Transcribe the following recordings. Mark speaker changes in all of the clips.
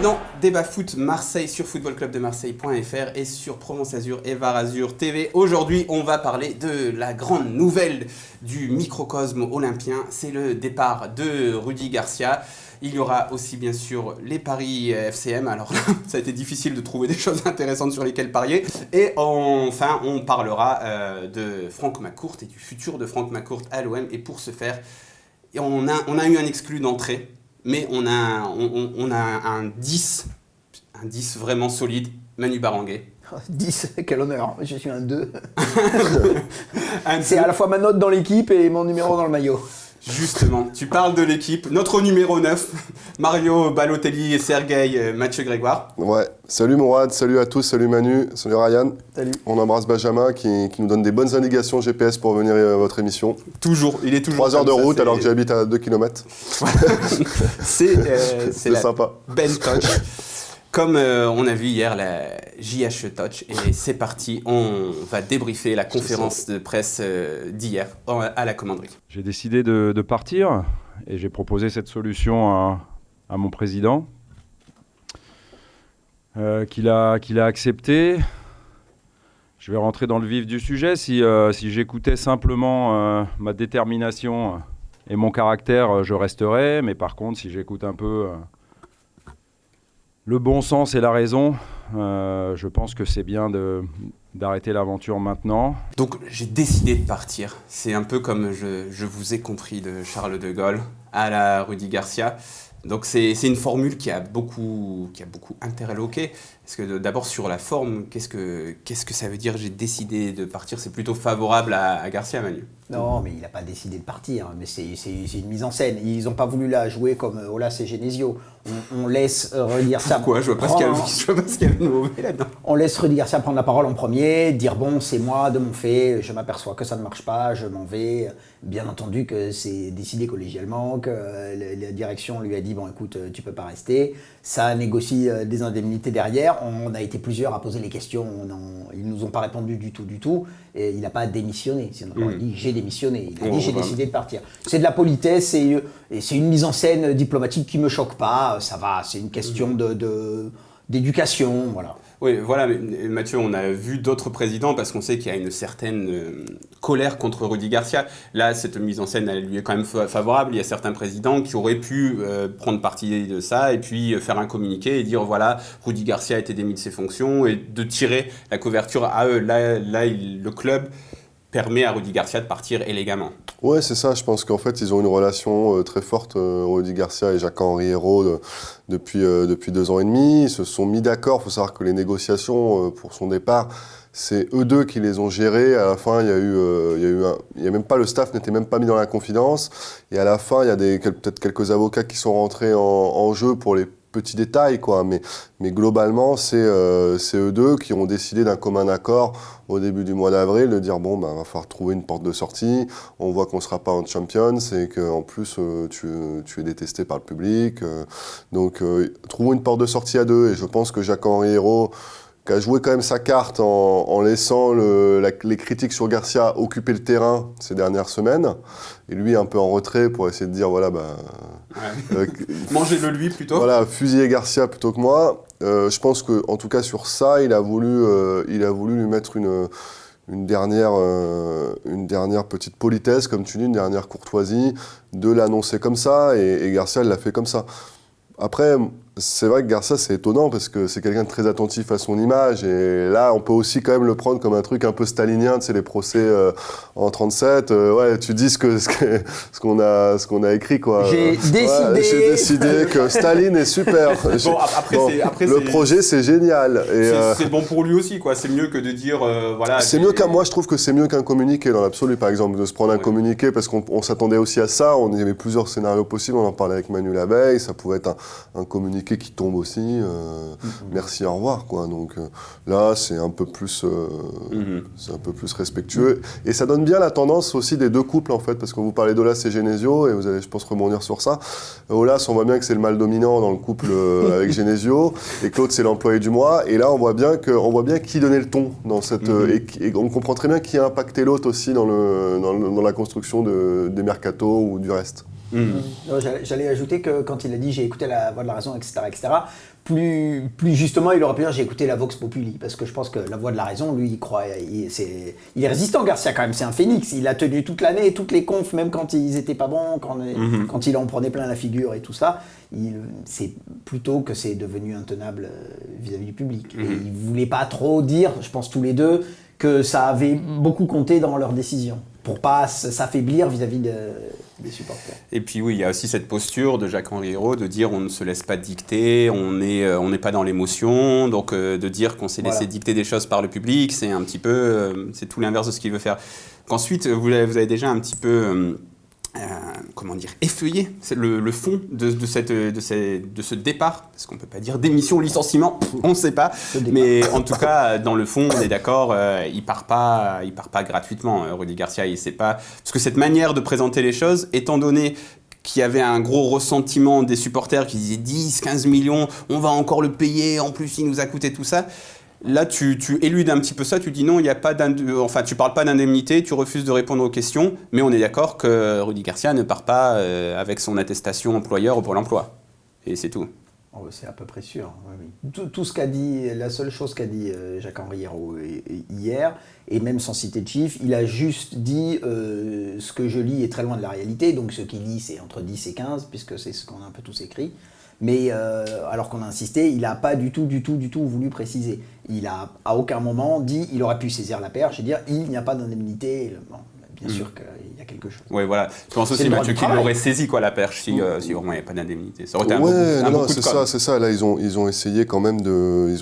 Speaker 1: dans Débat Foot Marseille sur footballclubdemarseille.fr et sur Provence Azur et Var Azur TV. Aujourd'hui, on va parler de la grande nouvelle du microcosme olympien. C'est le départ de Rudy Garcia. Il y aura aussi bien sûr les paris FCM. Alors là, ça a été difficile de trouver des choses intéressantes sur lesquelles parier. Et enfin, on parlera de Franck McCourt et du futur de Franck McCourt à l'OM. Et pour ce faire, on a eu un exclu d'entrée. Mais on a un 10 vraiment solide, Manu Baranguet.
Speaker 2: 10, quel honneur, je suis un 2. C'est à la fois ma note dans l'équipe et mon numéro dans le maillot.
Speaker 1: Justement, tu parles de l'équipe. Notre numéro 9, Mario Balotelli et Sergueï Mathieu Grégoire.
Speaker 3: Ouais, salut Mourad, salut à tous, salut Manu, salut Ryan.
Speaker 2: Salut.
Speaker 3: On embrasse Benjamin qui nous donne des bonnes indications GPS pour venir à votre émission.
Speaker 1: Toujours, il est toujours
Speaker 3: 3 heures de route alors que j'habite à 2 km.
Speaker 1: C'est
Speaker 3: sympa.
Speaker 1: Ben Touch. Comme on a vu hier la JHE Touch, et c'est parti, on va débriefer la conférence de presse d'hier à la commanderie.
Speaker 4: J'ai décidé de partir et j'ai proposé cette solution à mon président qu'il a accepté. Je vais rentrer dans le vif du sujet. Si j'écoutais simplement ma détermination et mon caractère, je resterais. Mais par contre, si j'écoute un peu le bon sens et la raison, je pense que c'est bien d'arrêter l'aventure maintenant.
Speaker 1: Donc j'ai décidé de partir. C'est un peu comme je vous ai compris de Charles de Gaulle à la Rudy Garcia. Donc c'est une formule qui a beaucoup interloqué. Parce que d'abord sur la forme, qu'est-ce que ça veut dire j'ai décidé de partir? C'est plutôt favorable à Garcia, Manu?
Speaker 2: Non, mais il n'a pas décidé de partir, mais c'est une mise en scène. Ils n'ont pas voulu la jouer comme Olas et Genesio. On laisse Rudy Garcia...
Speaker 1: Pourquoi? Je vois pas ce qu'il y a de mauvais là-dedans.
Speaker 2: On laisse Rudy Garcia prendre la parole en premier, dire bon, c'est moi de mon fait, je m'aperçois que ça ne marche pas, je m'en vais. Bien entendu que c'est décidé collégialement, que la direction lui a dit bon écoute, tu peux pas rester. Ça négocie des indemnités derrière. On a été plusieurs à poser les questions, ils nous ont pas répondu du tout. Et il n'a pas démissionné. Sinon, il dit j'ai démissionné. Il a dit j'ai décidé de partir. C'est de la politesse et c'est une mise en scène diplomatique qui me choque pas. Ça va, c'est une question d'éducation, voilà.
Speaker 1: Oui, voilà, mais Mathieu, on a vu d'autres présidents parce qu'on sait qu'il y a une certaine colère contre Rudy Garcia. Là, cette mise en scène, elle lui est quand même favorable. Il y a certains présidents qui auraient pu prendre parti de ça et puis faire un communiqué et dire voilà, Rudy Garcia a été démis de ses fonctions et de tirer la couverture à eux. Là, le club permet à Rudy Garcia de partir élégamment.
Speaker 3: Ouais, c'est ça. Je pense qu'en fait, ils ont une relation très forte, Rudy Garcia et Jacques-Henri Hérault, depuis 2 ans et demi. Ils se sont mis d'accord. Il faut savoir que les négociations pour son départ, c'est eux deux qui les ont gérées. À la fin, il y a même pas, le staff n'était même pas mis dans la confidence. Et à la fin, il y a peut-être quelques avocats qui sont rentrés en jeu pour les petits détails, quoi. Mais globalement, c'est eux deux qui ont décidé d'un commun accord au début du mois d'avril de dire bon, va falloir trouver une porte de sortie. On voit qu'on ne sera pas en Champions et qu'en plus tu es détesté par le public. Donc trouvons une porte de sortie à deux. Et je pense que Jacques-Henri Hérault, qui a joué quand même sa carte en laissant les critiques sur Garcia occuper le terrain ces dernières semaines, et lui un peu en retrait pour essayer de dire voilà,
Speaker 1: mangez-le lui plutôt. Voilà,
Speaker 3: fusiller Garcia plutôt que moi. Je pense qu'en tout cas sur ça, il a voulu lui mettre une dernière petite politesse, comme tu dis, une dernière courtoisie, de l'annoncer comme ça, et Garcia l'a fait comme ça. Après, c'est vrai que Garcia, c'est étonnant parce que c'est quelqu'un de très attentif à son image, et là, on peut aussi quand même le prendre comme un truc un peu stalinien, tu sais, les procès en 37. Ouais, tu dis ce qu'on a écrit, quoi.
Speaker 2: J'ai
Speaker 3: décidé que Staline est super. Le projet, c'est génial. Et
Speaker 1: c'est bon pour lui aussi, quoi. C'est mieux que de dire voilà.
Speaker 3: Moi, je trouve que c'est mieux qu'un communiqué dans l'absolu, par exemple, de se prendre un communiqué, parce qu'on s'attendait aussi à ça. Il y avait plusieurs scénarios possibles. On en parlait avec Manu la veille. Ça pouvait être un communiqué qui tombe aussi, merci, au revoir, quoi. Donc là, c'est un peu plus respectueux, et ça donne bien la tendance aussi des deux couples, en fait, parce que vous parlez d'Olas et Genesio, et vous allez, je pense, rebondir sur ça. Olas, on voit bien que c'est le mâle dominant dans le couple avec Genesio, et Claude, c'est l'employé du mois, et là, on voit bien qui donnait le ton dans cette, et on comprend très bien qui a impacté l'autre aussi dans la construction des mercatos ou du reste.
Speaker 2: Non, j'allais ajouter que quand il a dit j'ai écouté la voix de la raison, etc., plus justement il aurait pu dire j'ai écouté la Vox Populi, parce que je pense que la voix de la raison, lui, il croit, il est résistant, Garcia, quand même, c'est un phénix, il a tenu toute l'année, toutes les confs, même quand ils étaient pas bons, quand il en prenait plein la figure et tout ça, c'est plutôt que c'est devenu intenable vis-à-vis du public. Et ils voulaient pas trop dire, je pense tous les deux, que ça avait beaucoup compté dans leur décision, pour pas s'affaiblir vis-à-vis des supporters.
Speaker 1: Et puis oui, il y a aussi cette posture de Jacques-Henri Hérault de dire on ne se laisse pas dicter, on n'est pas dans l'émotion, donc de dire qu'on s'est laissé dicter des choses par le public, c'est un petit peu, c'est tout l'inverse de ce qu'il veut faire. Qu'ensuite, vous avez déjà un petit peu... effeuiller le fond de ce départ, parce qu'on ne peut pas dire démission, licenciement, on ne sait pas, mais en tout cas, dans le fond, on est d'accord, il part pas gratuitement, Rudy Garcia, il sait pas, parce que cette manière de présenter les choses, étant donné qu'il y avait un gros ressentiment des supporters qui disaient 10, 15 millions, on va encore le payer, en plus il nous a coûté tout ça. Là, tu éludes un petit peu ça, tu dis non, il y a pas tu parles pas d'indemnité, tu refuses de répondre aux questions, mais on est d'accord que Rudy Garcia ne part pas avec son attestation employeur au Pôle emploi. Et c'est tout.
Speaker 2: Oh, c'est à peu près sûr. Oui. Tout ce qu'a dit, la seule chose qu'a dit Jacques-Henri Hérault hier, et même sans citer de chiffres, il a juste dit ce que je lis est très loin de la réalité, donc ce qu'il dit c'est entre 10 et 15, puisque c'est ce qu'on a un peu tous écrit. Mais alors qu'on a insisté, il n'a pas du tout voulu préciser. Il a à aucun moment dit il aurait pu saisir la perche et dire il n'y a pas d'indemnité. Bon, bien sûr qu'il y a quelque chose.
Speaker 1: Oui, voilà. Je pense aussi, Mathieu, qu'il aurait saisi la perche si vraiment il n'y avait pas d'indemnité. Ça aurait été
Speaker 3: c'est ça. Là, ils ont essayé quand même de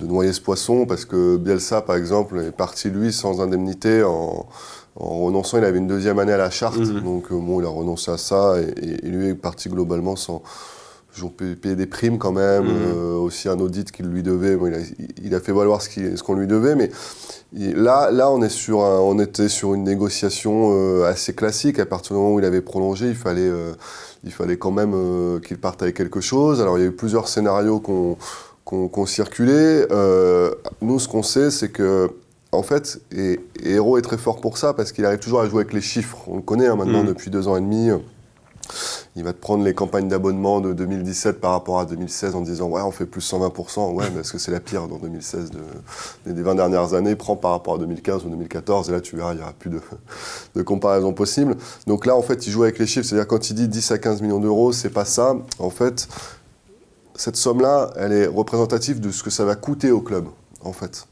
Speaker 3: noyer ce poisson, parce que Bielsa, par exemple, est parti lui sans indemnité en renonçant. Il avait une deuxième année à la charte, donc il a renoncé à ça, et lui est parti globalement sans... Ils ont payé des primes quand même, aussi un audit qu'il lui devait. Bon, il a fait valoir ce qu'on lui devait, mais là on était sur une négociation assez classique. À partir du moment où il avait prolongé, il fallait quand même qu'il parte avec quelque chose. Alors il y a eu plusieurs scénarios qu'on circulait. Nous, ce qu'on sait, c'est que en fait, et Hérault est très fort pour ça, parce qu'il arrive toujours à jouer avec les chiffres. On le connaît maintenant depuis 2 ans et demi. Il va te prendre les campagnes d'abonnement de 2017 par rapport à 2016 en disant « Ouais, on fait plus 120%. » Ouais, mais est-ce que c'est la pire dans 2016 des 20 dernières années? Prends par rapport à 2015 ou 2014, et là, tu verras, il n'y aura plus de comparaison possible. Donc là, en fait, il joue avec les chiffres. C'est-à-dire, quand il dit 10 à 15 millions d'euros, c'est pas ça. En fait, cette somme-là, elle est représentative de ce que ça va coûter au club, en fait.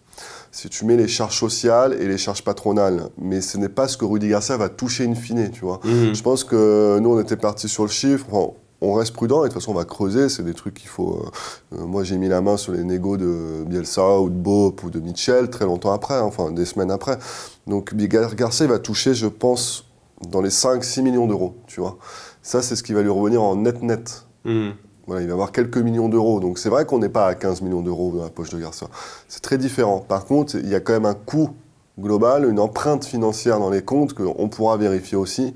Speaker 3: Si tu mets les charges sociales et les charges patronales, mais ce n'est pas ce que Rudy Garcia va toucher in fine, tu vois. Je pense que nous, on était partis sur le chiffre. Enfin, on reste prudent, et de toute façon, on va creuser. C'est des trucs qu'il faut... moi, j'ai mis la main sur les négos de Bielsa ou de Boep ou de Mitchell très longtemps après, enfin, des semaines après. Donc, Garcia, il va toucher, je pense, dans les 5-6 millions d'euros, tu vois. Ça, c'est ce qui va lui revenir en net. Voilà, il va avoir quelques millions d'euros. Donc c'est vrai qu'on n'est pas à 15 millions d'euros dans la poche de Garcia. C'est très différent. Par contre, il y a quand même un coût global, une empreinte financière dans les comptes qu'on pourra vérifier aussi,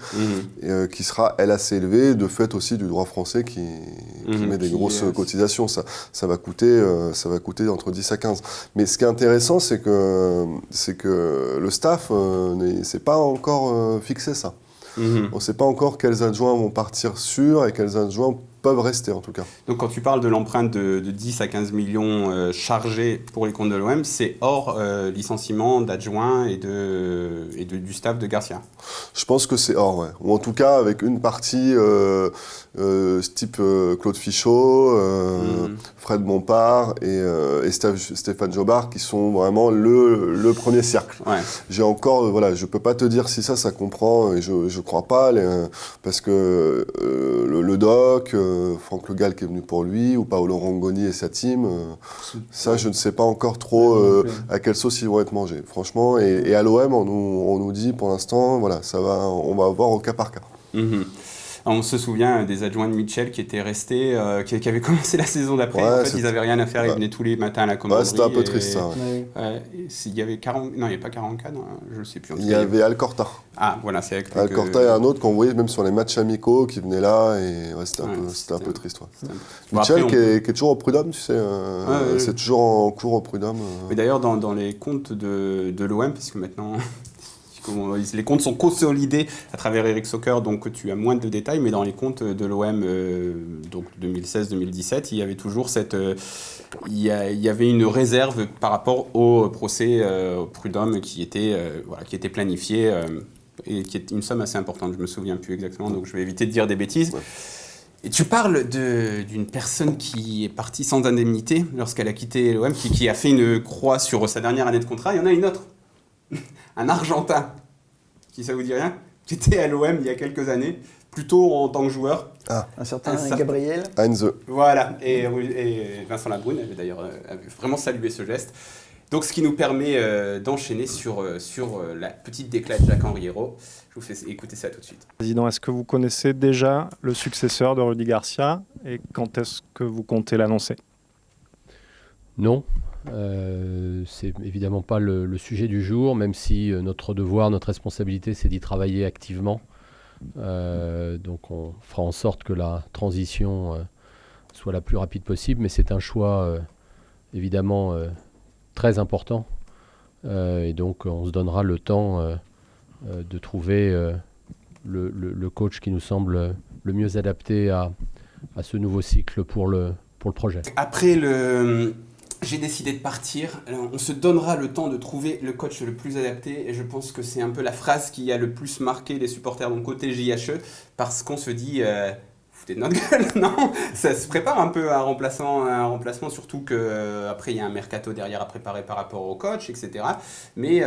Speaker 3: qui sera, elle, assez élevée, de fait aussi du droit français qui met des grosses cotisations. Ça va coûter entre 10 à 15. Mais ce qui est intéressant, c'est que le staff ne s'est pas encore fixé ça. On ne sait pas encore quels adjoints vont partir sûrs et quels adjoints peuvent rester, en tout cas.
Speaker 1: Donc quand tu parles de l'empreinte de 10 à 15 millions chargés pour les comptes de l'OM, c'est hors licenciement d'adjoints et du staff de Garcia? Je
Speaker 3: pense que c'est hors, ouais. Ou en tout cas avec une partie type Claude Fichot, Fred Bompard et Stéphane Jobard, qui sont vraiment le premier cercle. Ouais. J'ai encore, je ne peux pas te dire si ça comprend, et je ne crois pas, parce que le doc... Franck Le Gall qui est venu pour lui, ou Paolo Rongoni et sa team, ça je ne sais pas encore trop à quelle sauce ils vont être mangés, franchement. Et à l'OM, on nous dit pour l'instant, on va voir au cas par cas.
Speaker 1: On se souvient des adjoints de Mitchell qui étaient restés, qui avaient commencé la saison d'après. En fait, ils n'avaient rien à faire, ils venaient tous les matins à la commanderie.
Speaker 3: C'était un peu triste, ça.
Speaker 1: Il y avait 40... Non, il n'y avait pas 44, je ne sais plus.
Speaker 3: Il y avait Alcorta.
Speaker 1: Ah, voilà, c'est avec
Speaker 3: Alcorta et un autre qu'on voyait même sur les matchs amicaux qui venaient là, et c'était un peu triste. Ouais. Mitchell qui est toujours au prud'homme, tu sais, c'est toujours en cours au prud'homme.
Speaker 1: Mais d'ailleurs, dans les comptes de l'OM, parce que maintenant... les comptes sont consolidés à travers Eric Soccer, donc tu as moins de détails, mais dans les comptes de l'OM, donc 2016-2017, il y avait toujours il y avait une réserve par rapport au procès Prud'homme qui était planifié et qui est une somme assez importante. Je me souviens plus exactement, donc je vais éviter de dire des bêtises. Ouais. Et tu parles d'une personne qui est partie sans indemnité lorsqu'elle a quitté l'OM, qui a fait une croix sur sa dernière année de contrat. Il y en a une autre, un Argentin, qui ça vous dit rien, qui était à l'OM il y a quelques années, plutôt en tant que joueur.
Speaker 2: Ah, un certain Gabriel
Speaker 3: Heinze.
Speaker 1: Voilà, et Vincent Labrune avait d'ailleurs vraiment salué ce geste. Donc ce qui nous permet d'enchaîner sur la petite déclat de Jacques-Henri Hérault. Je vous fais écouter ça tout de suite.
Speaker 5: Président, est-ce que vous connaissez déjà le successeur de Rudy Garcia et quand est-ce que vous comptez l'annoncer ?
Speaker 6: Non, c'est évidemment pas le sujet du jour, même si notre devoir, notre responsabilité, c'est d'y travailler activement. Donc on fera en sorte que la transition soit la plus rapide possible, mais c'est un choix évidemment très important. Et donc on se donnera le temps de trouver le coach qui nous semble le mieux adapté à ce nouveau cycle pour le projet.
Speaker 1: Après j'ai décidé de partir. Alors, on se donnera le temps de trouver le coach le plus adapté et je pense que c'est un peu la phrase qui a le plus marqué les supporters donc côté JHE parce qu'on se dit foutez de notre gueule, non, ça se prépare un peu un remplacement surtout qu'après il y a un mercato derrière à préparer par rapport au coach, etc. Mais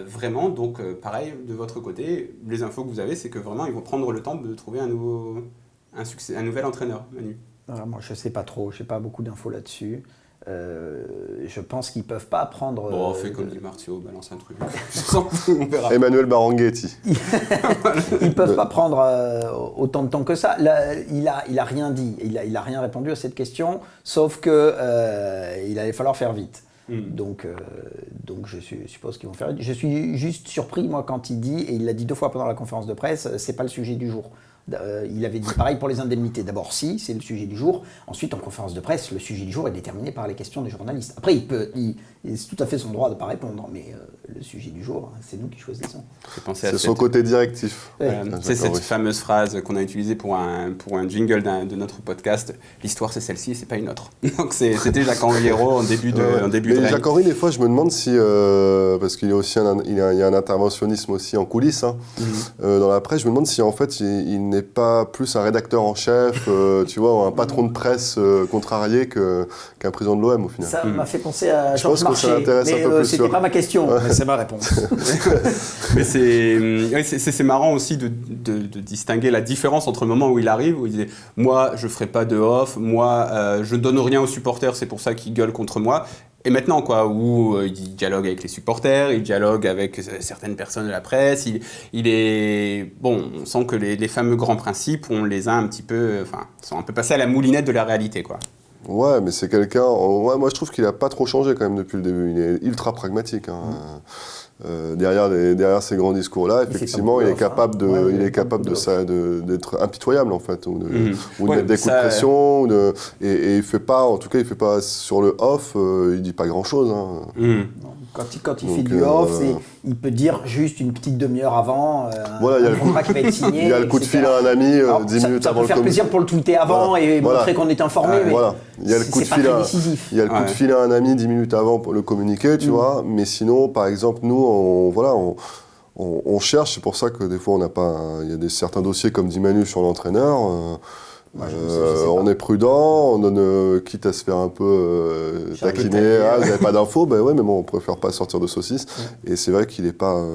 Speaker 1: vraiment, donc pareil, de votre côté, les infos que vous avez, c'est que vraiment ils vont prendre le temps de trouver un nouvel entraîneur, Manu.
Speaker 2: Alors, moi je ne sais pas trop, je n'ai pas beaucoup d'infos là-dessus. Je pense qu'ils ne peuvent pas prendre...
Speaker 1: Bon, fais comme dit Martio, balance un truc. On verra.
Speaker 3: Emmanuel Baranghetti.
Speaker 2: Ils ne peuvent pas prendre autant de temps que ça. Là, il a rien dit, il a rien répondu à cette question, sauf qu'il allait falloir faire vite. Donc je suppose qu'ils vont faire vite. Je suis juste surpris, moi, quand il dit, et il l'a dit 2 fois pendant la conférence de presse, c'est pas le sujet du jour. Il avait dit pareil pour les indemnités. D'abord, si, c'est le sujet du jour. Ensuite, en conférence de presse, le sujet du jour est déterminé par les questions des journalistes. Après, c'est tout à fait son droit de ne pas répondre, mais le sujet du jour, c'est nous qui choisissons.
Speaker 3: C'est son côté directif.
Speaker 1: Ouais. C'est cette fameuse phrase qu'on a utilisée pour un jingle de notre podcast. L'histoire, c'est celle-ci et c'est pas une autre. Donc, c'était Jacques-Henri Hérault en début de règne.
Speaker 3: Jacques-Henri, des fois, je me demande si, parce qu'il y a aussi il y a un interventionnisme aussi en coulisses, hein, dans la presse, je me demande si en fait, il n'est pas plus un rédacteur en chef, tu vois, un patron de presse contrarié qu'un président de l'OM au final.
Speaker 2: Ça m'a fait penser à Georges Marchais, mais c'était pas ma question, mais c'est ma réponse.
Speaker 1: Mais c'est marrant aussi de distinguer la différence entre le moment où il arrive, où il disait « moi, je ferai pas de off, moi, je donne rien aux supporters, c'est pour ça qu'ils gueulent contre moi ». Et maintenant, quoi, où il dialogue avec les supporters, il dialogue avec certaines personnes de la presse, il est... Bon, on sent que les fameux grands principes, on les a un petit peu... Enfin, sont un peu passés à la moulinette de la réalité, quoi.
Speaker 3: Ouais, mais c'est quelqu'un... Ouais, moi, je trouve qu'il a pas trop changé, quand même, depuis le début. Il est ultra pragmatique, hein. Derrière ces grands discours-là, effectivement, il est capable d'être impitoyable, en fait, ou de mettre des coups de pression, et il fait pas, en tout cas, il fait pas sur le off, il dit pas grand-chose. Hein.
Speaker 2: Quand il fait du off, il peut dire juste une petite demi-heure avant,
Speaker 3: voilà,
Speaker 2: un contrat qui va être signé.
Speaker 3: Il y a le coup de fil à un ami 10 minutes avant le communiqué.
Speaker 2: Ça peut faire plaisir pour le tweeter avant et montrer qu'on est informé, mais
Speaker 3: voilà. Il y a le coup de fil coup de fil à un ami 10 minutes avant pour le communiquer, tu vois. Mais sinon, par exemple, nous, on cherche, c'est pour ça que des fois, on n'a pas... Il y a certains dossiers, comme dit Manu, sur l'entraîneur. On est prudent, on donne, quitte à se faire un peu taquiner, vous n'avez pas d'infos, ben ouais, mais bon, on préfère pas sortir de saucisse. Ouais. Et c'est vrai qu'il n'est pas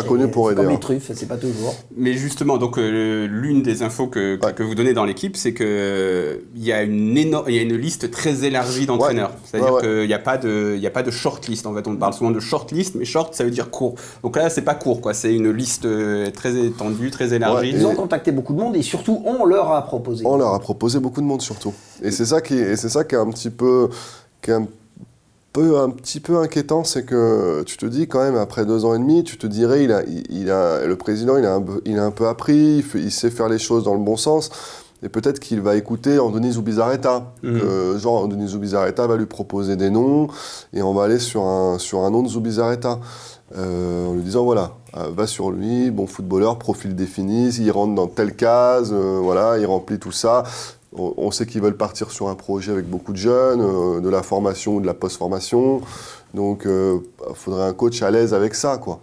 Speaker 3: connu pour aider.
Speaker 2: Comme les truffes, c'est pas toujours.
Speaker 1: Mais justement, donc l'une des infos que vous donnez dans l'équipe, c'est qu'il y a une liste très élargie d'entraîneurs. Ouais. C'est-à-dire qu'il n'y a pas de shortlist. En fait, on parle souvent de shortlist, mais short, ça veut dire court. Donc là, c'est pas court, quoi. C'est une liste très étendue, très élargie.
Speaker 2: Ouais, ils ont contacté beaucoup de monde et surtout, on leur a proposé.
Speaker 3: On leur a proposé beaucoup de monde surtout. Et c'est ça qui est un petit peu inquiétant, c'est que tu te dis quand même après 2 ans et demi, tu te dirais le président il a un peu appris, il sait faire les choses dans le bon sens. et peut-être qu'il va écouter Andoni Zubizarreta. Genre, Andoni Zubizarreta va lui proposer des noms, et on va aller sur un nom de Zubizarreta. En lui disant, voilà, va sur lui, bon footballeur, profil défini, il rentre dans telle case, voilà, il remplit tout ça. On sait qu'ils veulent partir sur un projet avec beaucoup de jeunes, de la formation ou de la post-formation. Donc, il faudrait un coach à l'aise avec ça, quoi.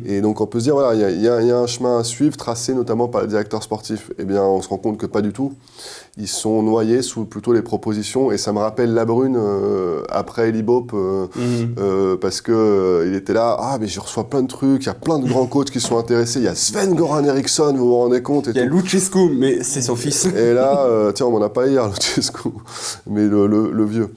Speaker 3: Et donc, on peut se dire, voilà, il y a un chemin à suivre, tracé notamment par le directeur sportif. Eh bien, on se rend compte que pas du tout. Ils sont noyés sous plutôt les propositions. Et ça me rappelle Labrune après Elibop, parce que il était là, mais je reçois plein de trucs, il y a plein de grands coachs qui sont intéressés. Il y a Sven-Goran Eriksson, vous vous rendez compte?
Speaker 1: Il y a Luchescu, mais c'est son fils.
Speaker 3: Et là, tiens, on m'en a pas hier, Luchescu, mais le vieux.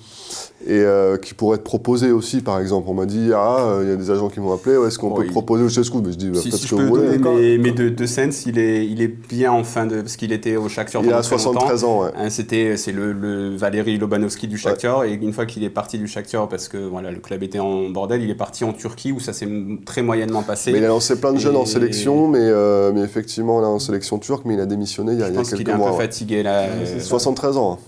Speaker 3: Et qui pourrait être proposé aussi, par exemple. On m'a dit, il y a des agents qui m'ont appelé, est-ce qu'on peut proposer Luchescu? Mais je dis,
Speaker 1: si
Speaker 3: faites ce
Speaker 1: je
Speaker 3: que
Speaker 1: peux
Speaker 3: vous voulez.
Speaker 1: donner mes deux cents, il est bien en fin de... Parce qu'il était au Shakhtar
Speaker 3: Il
Speaker 1: pendant
Speaker 3: a
Speaker 1: très
Speaker 3: 73 ans, ouais.
Speaker 1: C'est le Valéry Lobanovski du Shakhtar, et une fois qu'il est parti du Shakhtar, parce que voilà, le club était en bordel, il est parti en Turquie, où ça s'est très moyennement passé.
Speaker 3: Mais il a lancé plein de jeunes en sélection, mais effectivement, là, en sélection turque, mais il a démissionné il y a quelques mois.
Speaker 1: Je pense qu'il est un peu fatigué, là.
Speaker 3: 73 ans.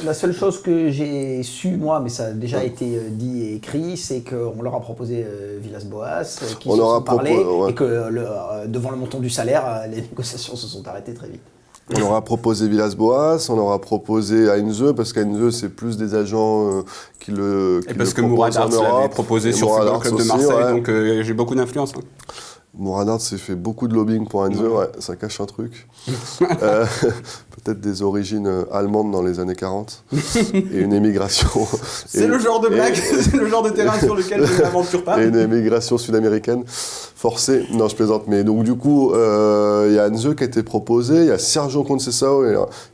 Speaker 2: La seule chose que j'ai su, moi, mais ça a déjà été dit et écrit, c'est qu'on leur a proposé Villas-Boas, qu'ils se sont parlé, et que devant le montant du salaire, les négociations se sont arrêtées très vite.
Speaker 3: On leur a proposé Villas-Boas, on leur a proposé Heinze, parce qu'Heinze, c'est plus des agents qui le
Speaker 1: et parce que Mourad Arts l'avait proposé sur le Football Club de Marseille,
Speaker 3: ouais.
Speaker 1: Donc j'ai beaucoup d'influence.
Speaker 3: Mourad Arts s'est fait beaucoup de lobbying pour Heinze, ouais, ça cache un truc. Peut-être des origines allemandes dans les années 40 et une émigration.
Speaker 1: C'est le genre de blague, c'est le genre de terrain sur lequel je n'aventure pas.
Speaker 3: Et une émigration sud-américaine forcée. Non, je plaisante. Mais donc, du coup, il y a Heinze qui a été proposé, il y a Sergio Conceição,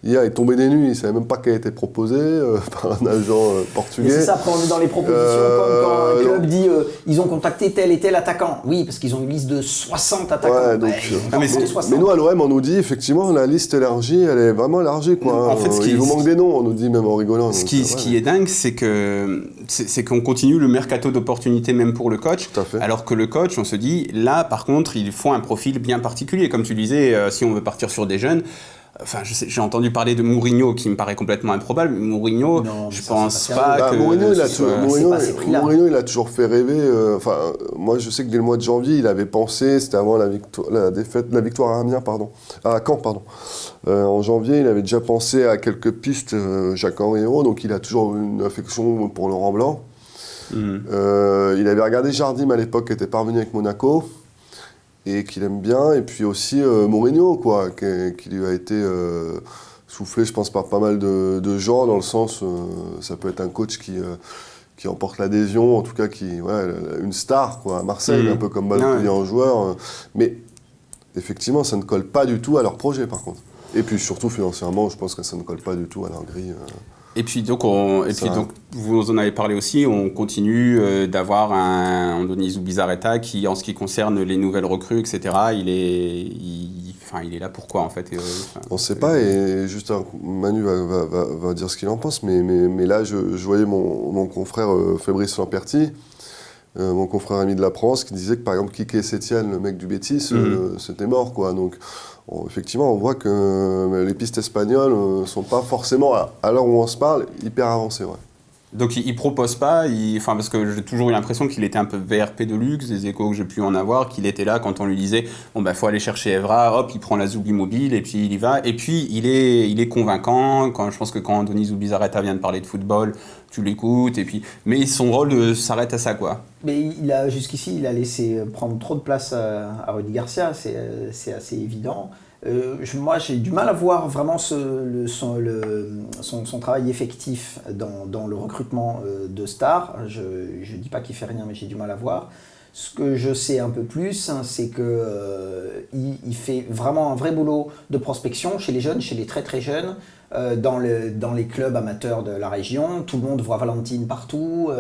Speaker 3: hier, il est tombé des nues, il ne savait même pas qu'elle a été proposée par un agent portugais.
Speaker 2: Mais c'est ça, après on est dans les propositions, comme quand un club dit ils ont contacté tel et tel attaquant. Oui, parce qu'ils ont une liste de 60 attaquants.
Speaker 3: Ouais, donc, mais nous, à l'OM, on nous dit, effectivement, la liste élargie, elle est vraiment élargie, quoi.
Speaker 1: En fait,
Speaker 3: il vous manque des noms, on nous dit même en rigolant.
Speaker 1: Ce qui est dingue, c'est qu'on continue le mercato d'opportunités même pour le coach, alors que le coach, on se dit, là, par contre, il faut un profil bien particulier. Comme tu disais, si on veut partir sur des jeunes, enfin, j'ai entendu parler de Mourinho qui me paraît complètement improbable. Mais Mourinho, je pense pas que...
Speaker 3: Mourinho, il a toujours fait rêver. Moi, je sais que dès le mois de janvier, il avait pensé, c'était avant la victoire à Amiens, à Caen, pardon. En janvier, il avait déjà pensé à quelques pistes, Jacques-Henri Hérault, donc il a toujours une affection pour Laurent Blanc. Il avait regardé Jardim à l'époque, qui était parvenu avec Monaco, et qu'il aime bien, et puis aussi Mourinho, quoi, qui lui a été soufflé, je pense, par pas mal de gens, dans le sens, ça peut être un coach qui emporte l'adhésion, en tout cas une star, quoi, à Marseille, un peu comme Balotelli en joueur, mais effectivement, ça ne colle pas du tout à leur projet, par contre. Et puis surtout financièrement, je pense que ça ne colle pas du tout à leur grille.
Speaker 1: Et puis donc, vous en avez parlé aussi, on continue d'avoir un Andoni Zubizarreta qui, en ce qui concerne les nouvelles recrues, etc., il est là pourquoi en fait
Speaker 3: on ne sait pas, et juste Manu va dire ce qu'il en pense, mais là je voyais mon confrère Fabrice Lamperti, mon confrère ami de la France, qui disait que par exemple Kike Setien, le mec du Betis, c'était mort, quoi. Donc effectivement, on voit que les pistes espagnoles ne sont pas forcément, à l'heure où on se parle, hyper avancées. Ouais.
Speaker 1: Donc il propose pas, parce que j'ai toujours eu l'impression qu'il était un peu VRP de luxe, des échos que j'ai pu en avoir, qu'il était là quand on lui disait faut aller chercher Evra, hop, il prend la Zubi mobile et puis il y va. Et puis il est convaincant. Je pense que quand Andoni Zubizarreta vient de parler de football, tu l'écoutes, mais son rôle s'arrête à ça, quoi.
Speaker 2: Mais jusqu'ici, il a laissé prendre trop de place à Rudy Garcia, c'est assez évident. Moi, j'ai du mal à voir vraiment son travail effectif dans le recrutement de stars. Je ne dis pas qu'il fait rien, mais j'ai du mal à voir. Ce que je sais un peu plus, c'est qu'il fait vraiment un vrai boulot de prospection chez les jeunes, chez les très très jeunes, dans les clubs amateurs de la région. Tout le monde voit Valentine partout.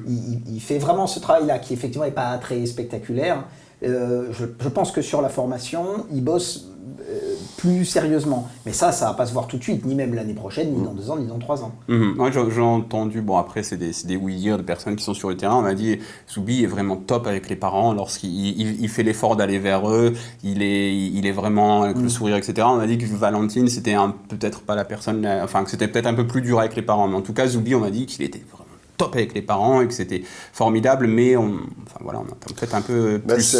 Speaker 2: Il fait vraiment ce travail-là qui effectivement n'est pas très spectaculaire. Je pense que sur la formation, il bosse plus sérieusement. Mais ça va pas se voir tout de suite, ni même l'année prochaine, ni dans 2 ans, ni dans 3 ans.
Speaker 1: Moi, j'ai entendu, bon après c'est des oui-dire de personnes qui sont sur le terrain, on m'a dit Zoubi est vraiment top avec les parents lorsqu'il fait l'effort d'aller vers eux, il est vraiment avec le sourire, etc. On m'a dit que Valentine c'était peut-être pas la personne, enfin que c'était peut-être un peu plus dur avec les parents, mais en tout cas Zoubi on m'a dit qu'il était vraiment top avec les parents et que c'était formidable, mais on attend peut-être un peu plus.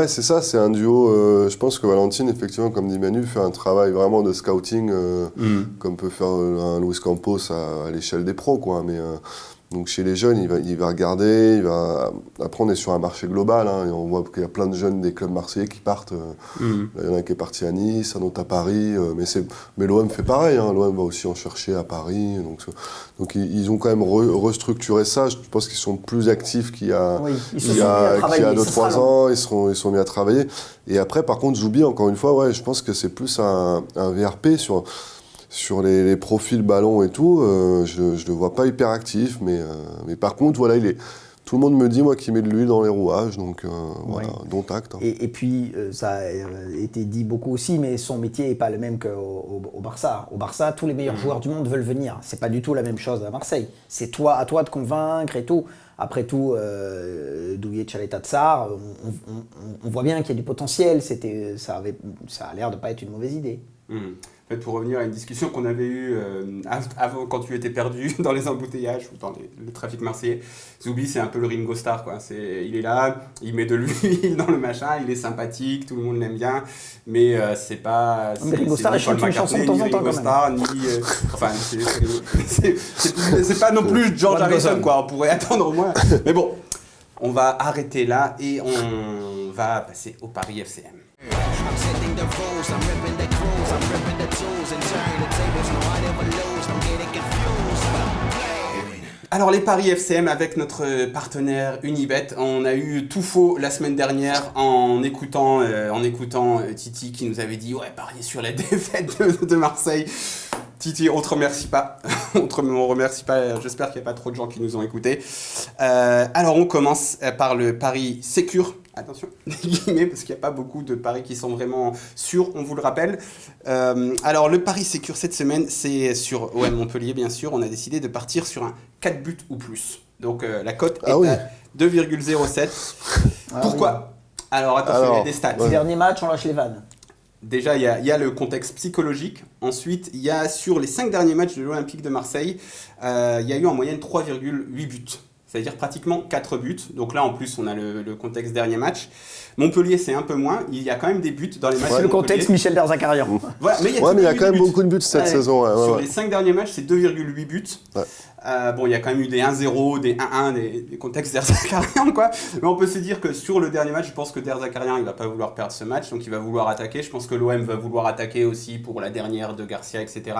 Speaker 3: C'est ça, c'est un duo. Je pense que Valentine, effectivement, comme dit Manu, fait un travail vraiment de scouting, comme peut faire un Luis Campos à l'échelle des pros, quoi. Mais donc chez les jeunes, il va regarder, Après, on est sur un marché global, et on voit qu'il y a plein de jeunes des clubs marseillais qui partent. Il y en a un qui est parti à Nice, un autre à Paris, mais l'OM fait pareil. L'OM va aussi en chercher à Paris. Donc ils ont quand même restructuré ça. Je pense qu'ils sont plus actifs qu'il y a 2-3 ans. Ils sont mis à travailler. Et après, par contre, Zoubi, encore une fois, je pense que c'est plus un VRP sur les profils ballon et tout. Je le vois pas hyper actif, mais par contre, voilà, tout le monde me dit, moi, qu'il met de l'huile dans les rouages, donc dont acte.
Speaker 2: Et puis, ça a été dit beaucoup aussi, mais son métier n'est pas le même qu'au Barça. Au Barça, tous les meilleurs joueurs du monde veulent venir. C'est pas du tout la même chose à Marseille. C'est à toi de convaincre et tout. Après tout, Douillet, Tchaleta, Tsar, on voit bien qu'il y a du potentiel. Ça a l'air de pas être une mauvaise idée.
Speaker 1: En fait, pour revenir à une discussion qu'on avait eue avant, quand tu étais perdu dans les embouteillages ou dans le trafic marseillais, Zoubi, c'est un peu le Ringo Starr, quoi. Il est là, il met de l'huile dans le machin, il est sympathique, tout le monde l'aime bien, mais c'est pas...
Speaker 2: Mais Ringo Starr, il chante une chanson de temps en temps, quand même.
Speaker 1: C'est pas non plus George Harrison, quoi. On pourrait attendre au moins. Mais bon, on va arrêter là et on va passer au Paris FCM. I'm sending the foes, I'm ripping the crews, I'm ripping the tools and turning the tables, no I never lose, don't get it confused. Alors les paris FCM avec notre partenaire Unibet, on a eu tout faux la semaine dernière en écoutant Titi qui nous avait dit parier sur la défaite de Marseille. Titi, on te remercie pas. On remercie pas. J'espère qu'il n'y a pas trop de gens qui nous ont écoutés. Alors on commence par le pari Sécure. Attention, les guillemets, parce qu'il n'y a pas beaucoup de paris qui sont vraiment sûrs, on vous le rappelle. Alors, le pari Sécure cette semaine, c'est sur OM Montpellier, bien sûr. On a décidé de partir sur un 4 buts ou plus. Donc, la cote est à 2,07. Pourquoi ? Alors, attention, il y a des stats.
Speaker 2: Dernier match, on lâche les vannes.
Speaker 1: Déjà, il y a le contexte psychologique. Ensuite, il y a sur les 5 derniers matchs de l'Olympique de Marseille, il y a eu en moyenne 3,8 buts. C'est-à-dire pratiquement 4 buts. Donc là, en plus, on a le contexte dernier match. Montpellier, c'est un peu moins. Il y a quand même des buts dans les matchs.
Speaker 2: C'est le contexte Michel Derzakarian.
Speaker 1: Voilà, mais il y a
Speaker 3: quand même beaucoup de buts cette saison.
Speaker 1: Sur les 5 derniers matchs, c'est 2,8 buts. Ouais. Il y a quand même eu des 1-0, des 1-1, des contextes Derzakarian, quoi. Mais on peut se dire que sur le dernier match, je pense que Derzakarian, il va pas vouloir perdre ce match. Donc il va vouloir attaquer. Je pense que l'OM va vouloir attaquer aussi pour la dernière de Garcia, etc.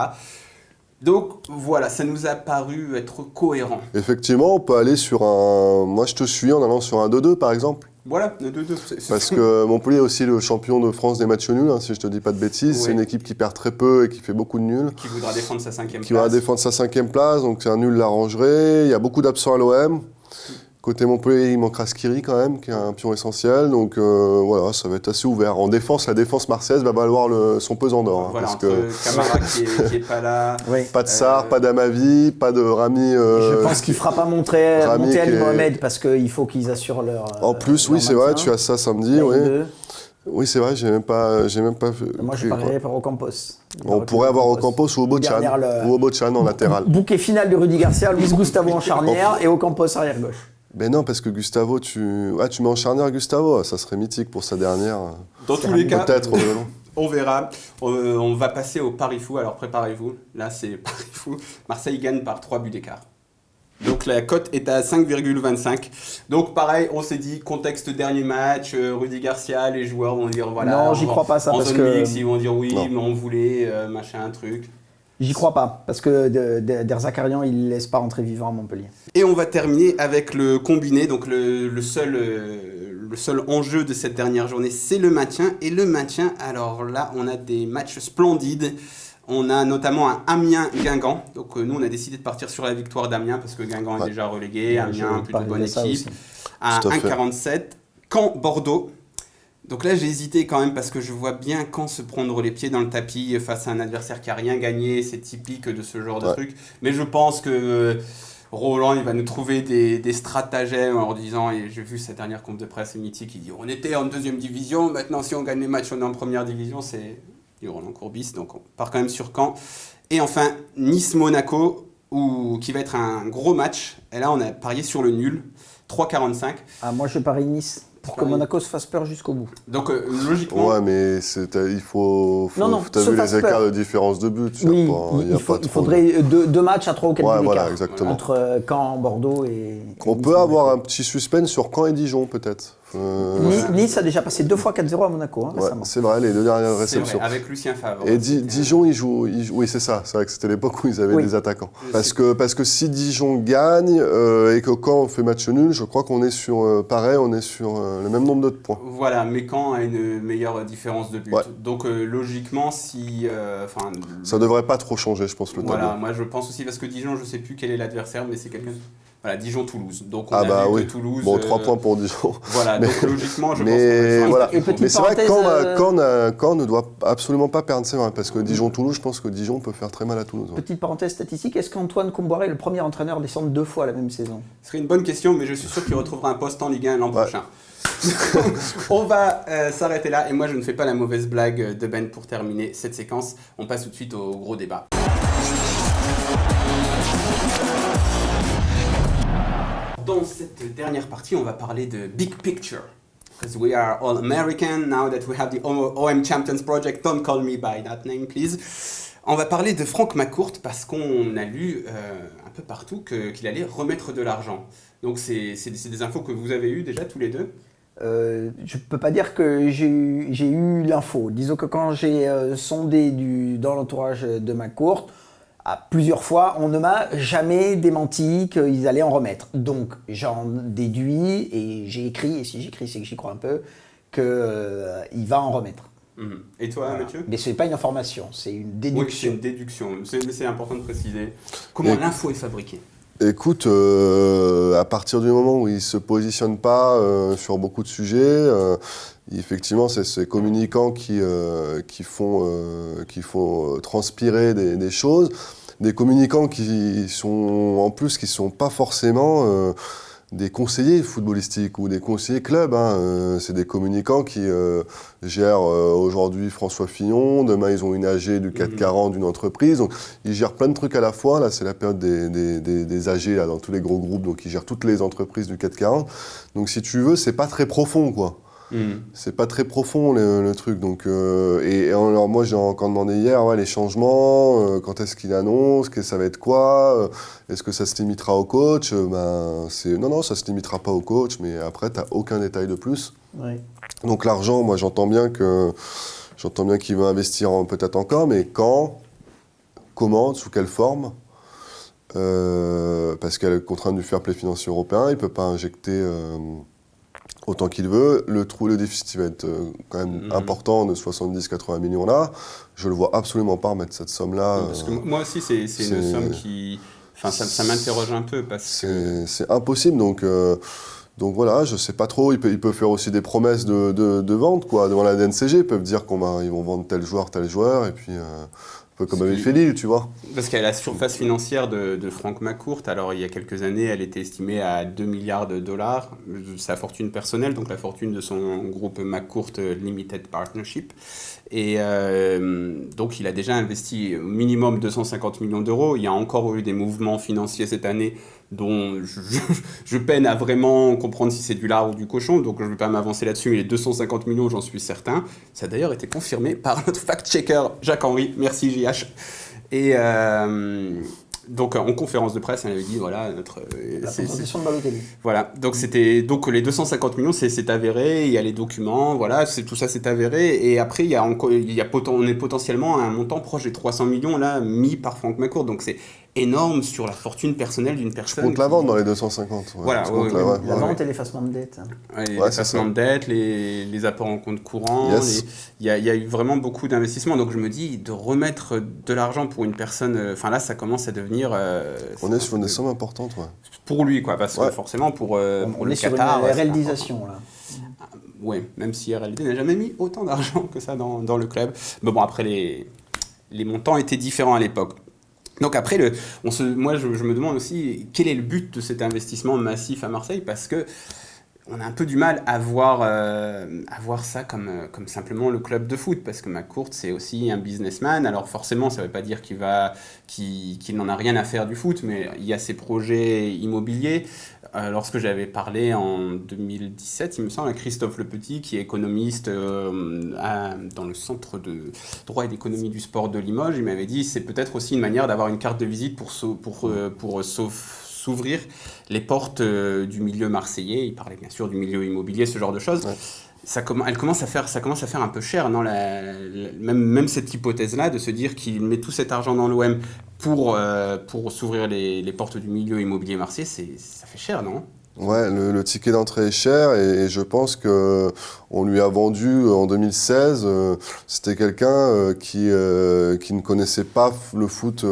Speaker 1: Donc voilà, ça nous a paru être cohérent.
Speaker 3: Effectivement, on peut aller sur un... Moi, je te suis en allant sur un 2-2, par exemple.
Speaker 1: Voilà, le 2-2.
Speaker 3: Parce que Montpellier est aussi le champion de France des matchs nuls, si je te dis pas de bêtises. Ouais. C'est une équipe qui perd très peu et qui fait beaucoup de nuls.
Speaker 1: Qui voudra défendre sa 5e place.
Speaker 3: Qui voudra défendre sa 5e place, donc un nul l'arrangerait. Il y a beaucoup d'absents à l'OM. Côté Montpellier, il manquera Skiri quand même, qui est un pion essentiel. Donc voilà, ça va être assez ouvert. En défense, la défense marseillaise va valoir son pesant d'or.
Speaker 1: Voilà,
Speaker 3: parce
Speaker 1: que Camara qui est pas là.
Speaker 3: Oui. Pas de Sarr, pas d'Amavi, pas de Rami.
Speaker 2: Je pense qu'il ne fera pas monter Ali Mohamed parce qu'il faut qu'ils assurent leur.
Speaker 3: En plus, oui, c'est vrai, tu as ça samedi. Oui. Oui, c'est vrai, j'ai même pas vu.
Speaker 2: Moi, je parierais par Ocampos.
Speaker 3: On pourrait avoir Ocampos ou Obochan en latéral.
Speaker 2: Bouquet final de Rudy Garcia, Luis Gustavo en charnière et Ocampos arrière gauche.
Speaker 3: Ben non, parce que Gustavo, tu mets en charnière Gustavo, ça serait mythique pour sa dernière.
Speaker 1: Dans tous les cas,
Speaker 3: peut-être.
Speaker 1: On verra. On va passer au pari fou, alors préparez-vous. Là, c'est pari fou. Marseille gagne par 3 buts d'écart. Donc la cote est à 5,25. Donc pareil, on s'est dit, contexte dernier match, Rudy Garcia, les joueurs vont dire voilà.
Speaker 2: Non, j'y crois pas ça.
Speaker 1: En
Speaker 2: parce
Speaker 1: zone
Speaker 2: que...
Speaker 1: mix, ils vont dire oui, mais on voulait, machin, truc.
Speaker 2: J'y crois pas, parce que Derzakarian, il ne laisse pas rentrer vivant à Montpellier.
Speaker 1: Et on va terminer avec le combiné, donc le seul enjeu de cette dernière journée, c'est le maintien. Et le maintien, alors là, on a des matchs splendides. On a notamment un Amiens-Guingamp. Donc nous, on a décidé de partir sur la victoire d'Amiens, parce que Guingamp est déjà relégué. Amiens, plutôt bonne équipe. À 1,47. Caen-Bordeaux. Donc là, j'ai hésité quand même parce que je vois bien quand se prendre les pieds dans le tapis face à un adversaire qui a rien gagné. C'est typique de ce genre de truc. Mais je pense que Roland, il va nous trouver des stratagèmes en disant, et j'ai vu sa dernière conf de presse mythique, il dit on était en 2e division, maintenant si on gagne les matchs, on est en 1re division. C'est du Roland Courbis, donc on part quand même sur Caen. Et enfin, Nice-Monaco, qui va être un gros match. Et là, on a parié sur le nul, 3,45.
Speaker 2: Ah, moi, je parie Nice pour que Monaco se fasse peur jusqu'au bout.
Speaker 1: Donc, logiquement...
Speaker 3: Ouais, mais il faut t'as vu les écarts de différence de but.
Speaker 2: Oui, il faudrait deux matchs à 3 ou 4 buts
Speaker 3: voilà,
Speaker 2: d'écart.
Speaker 3: exactement.
Speaker 2: Entre Caen, Bordeaux et
Speaker 3: On peut avoir un petit suspense sur Caen et Dijon, peut-être.
Speaker 2: Nice a déjà passé 2 fois 4-0 à Monaco, récemment.
Speaker 3: C'est vrai, les 2 dernières réceptions.
Speaker 1: Vrai, avec Lucien Favre.
Speaker 3: Et Dijon, ils jouent... Oui, c'est ça. C'est vrai que c'était l'époque où ils avaient des attaquants. Parce que si Dijon gagne et que Caen fait match nul, je crois qu'on est sur... pareil, on est sur le même nombre de points.
Speaker 1: Voilà, mais Caen a une meilleure différence de but. Ouais. Donc logiquement, si...
Speaker 3: ça devrait pas trop changer, je pense, le tableau.
Speaker 1: Voilà, moi je pense aussi, parce que Dijon, je sais plus quel est l'adversaire, mais c'est quelqu'un... Voilà, Dijon-Toulouse. Donc on a vu que Toulouse...
Speaker 3: Bon, 3 points pour Dijon.
Speaker 1: Voilà, donc logiquement, je pense qu'on
Speaker 3: voilà. Mais c'est vrai que Caen ne doit absolument pas perdre ses mains, parce que Dijon-Toulouse, je pense que Dijon peut faire très mal à Toulouse.
Speaker 2: Petite parenthèse statistique, est-ce qu'Antoine Comboiré est le premier entraîneur à descendre 2 fois la même saison?
Speaker 1: Ce serait une bonne question, mais je suis sûr qu'il retrouvera un poste en Ligue 1 l'an prochain. On va s'arrêter là, et moi je ne fais pas la mauvaise blague de Ben pour terminer cette séquence. On passe tout de suite au gros débat. Dans cette dernière partie, on va parler de Big Picture. Because we are all American, now that we have the OM Champions Project, don't call me by that name, please. On va parler de Franck McCourt parce qu'on a lu un peu partout qu'il allait remettre de l'argent. Donc c'est des infos que vous avez eues déjà tous les deux.
Speaker 2: Je ne peux pas dire que j'ai eu l'info. Disons que quand j'ai sondé dans l'entourage de McCourt, à plusieurs fois, on ne m'a jamais démenti qu'ils allaient en remettre. Donc j'en déduis, et j'ai écrit, et si j'écris c'est que j'y crois un peu, qu'il va en remettre.
Speaker 1: Et toi, Mathieu ?
Speaker 2: Mais ce n'est pas une information, c'est une déduction.
Speaker 1: Oui, c'est une déduction, mais c'est important de préciser. Comment l'info est fabriquée ?
Speaker 3: Écoute, à partir du moment où il ne se positionne pas sur beaucoup de sujets, effectivement, c'est ces communicants qui font transpirer des choses. Des communicants qui sont pas forcément des conseillers footballistiques ou des conseillers clubs. C'est des communicants qui gèrent aujourd'hui François Fillon, demain ils ont une AG du 440 d'une entreprise, donc ils gèrent plein de trucs à la fois. Là c'est la période des AG là, dans tous les gros groupes, donc ils gèrent toutes les entreprises du 440. Donc si tu veux, c'est pas très profond quoi. C'est pas très profond le truc. Donc, alors moi j'ai encore demandé hier les changements, quand est-ce qu'il annonce, que ça va être quoi, est-ce que ça se limitera au coach, non, ça se limitera pas au coach, mais après t'as aucun détail de plus.
Speaker 2: Oui.
Speaker 3: Donc l'argent, moi j'entends bien qu'il veut investir peut-être encore, mais quand, comment, sous quelle forme, parce qu'il y a le contrainte du fair play financier européen, il peut pas injecter autant qu'il veut. Le déficit va être quand même important, de 70-80 millions là. Je le vois absolument pas remettre cette somme-là.
Speaker 1: Parce que moi aussi, c'est une somme qui... Enfin, ça m'interroge un peu parce que...
Speaker 3: C'est impossible, donc voilà, je sais pas trop. Il peut faire aussi des promesses de vente, quoi. Devant la DNCG, ils peuvent dire ils vont vendre tel joueur, et puis... un peu comme avait fait Lille, tu vois.
Speaker 1: Parce qu'il y a la surface financière de Franck McCourt. Alors, il y a quelques années, elle était estimée à 2 milliards de dollars. Sa fortune personnelle, donc la fortune de son groupe McCourt Limited Partnership. Et donc, il a déjà investi au minimum 250 millions d'euros. Il y a encore eu des mouvements financiers cette année dont je peine à vraiment comprendre si c'est du lard ou du cochon, donc je ne vais pas m'avancer là-dessus, mais les 250 millions, j'en suis certain. Ça a d'ailleurs été confirmé par notre fact-checker Jacques-Henri, merci JH. Et donc en conférence de presse, elle avait dit, voilà,
Speaker 2: la présentation de Balotelli.
Speaker 1: Voilà, donc les 250 millions, c'est avéré, il y a les documents, voilà, tout ça c'est avéré, et après on est potentiellement à un montant proche des 300 millions là, mis par Franck McCourt, donc c'est énorme sur la fortune personnelle d'une personne.
Speaker 3: Je compte la vente dans les 250. Ouais.
Speaker 1: Voilà,
Speaker 2: la vente et l'effacement de dette.
Speaker 1: L'effacement de dette, les apports en compte courant, il y a eu vraiment beaucoup d'investissements. Donc je me dis, de remettre de l'argent pour une personne, enfin là ça commence à devenir...
Speaker 3: on est sur des sommes importantes, ouais.
Speaker 1: Pour lui, quoi, parce que forcément pour le Qatar...
Speaker 2: On est sur une réalisation, là.
Speaker 1: ouais, même si RLD n'a jamais mis autant d'argent que ça dans le club. Mais bon, après, les montants étaient différents à l'époque. Donc après, moi je me demande aussi quel est le but de cet investissement massif à Marseille, parce que on a un peu du mal à voir ça comme simplement le club de foot, parce que McCourt, c'est aussi un businessman. Alors forcément, ça ne veut pas dire qu'il n'en a rien à faire du foot, mais il y a ses projets immobiliers. Lorsque j'avais parlé en 2017, il me semble, à Christophe Lepetit, qui est économiste dans le Centre de droit et d'économie du sport de Limoges, il m'avait dit c'est peut-être aussi une manière d'avoir une carte de visite pour s'ouvrir les portes du milieu marseillais. Il parlait bien sûr du milieu immobilier, ce genre de choses. Ouais. Ça commence à faire un peu cher, non, même cette hypothèse-là, de se dire qu'il met tout cet argent dans l'OM pour s'ouvrir les portes du milieu immobilier marseillais, ça fait cher, non ?
Speaker 3: Ouais, le ticket d'entrée est cher et je pense qu'on lui a vendu en 2016, c'était quelqu'un qui ne connaissait pas le foot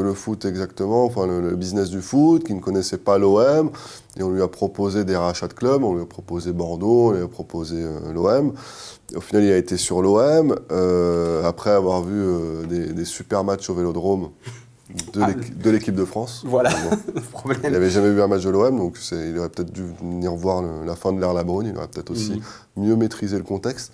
Speaker 3: exactement, enfin le business du foot, qui ne connaissait pas l'OM, et on lui a proposé des rachats de clubs, on lui a proposé Bordeaux, on lui a proposé l'OM. Au final, il a été sur l'OM, après avoir vu des super matchs au Vélodrome de l'équipe de France.
Speaker 1: Voilà,
Speaker 3: le problème. Il n'avait jamais vu un match de l'OM, donc il aurait peut-être dû venir voir la fin de l'ère Labrune, il aurait peut-être aussi mieux maîtrisé le contexte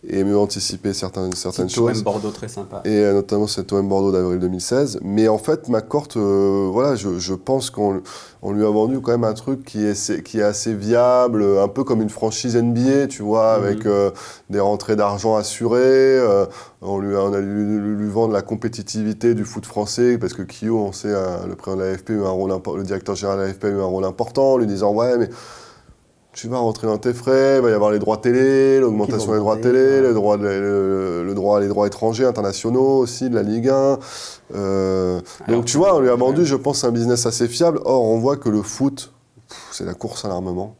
Speaker 3: et mieux anticipé certaines choses.
Speaker 1: OM Bordeaux très sympa.
Speaker 3: Et notamment cet OM Bordeaux d'avril 2016. Mais en fait, McCourt, voilà, je pense qu'on lui a vendu quand même un truc qui est assez viable, un peu comme une franchise NBA, tu vois, avec des rentrées d'argent assurées. On a lui vendre la compétitivité du foot français, parce que Kyo, on sait, le président de l'AFP, le directeur général de l'AFP a eu un rôle important, lui disant « Ouais, mais tu vas rentrer dans tes frais, il va y avoir les droits télé, l'augmentation des droits télé, les droits étrangers, internationaux aussi, de la Ligue 1. » Donc tu vois, on lui a vendu, je pense, un business assez fiable. Or, on voit que le foot, c'est la course à l'armement.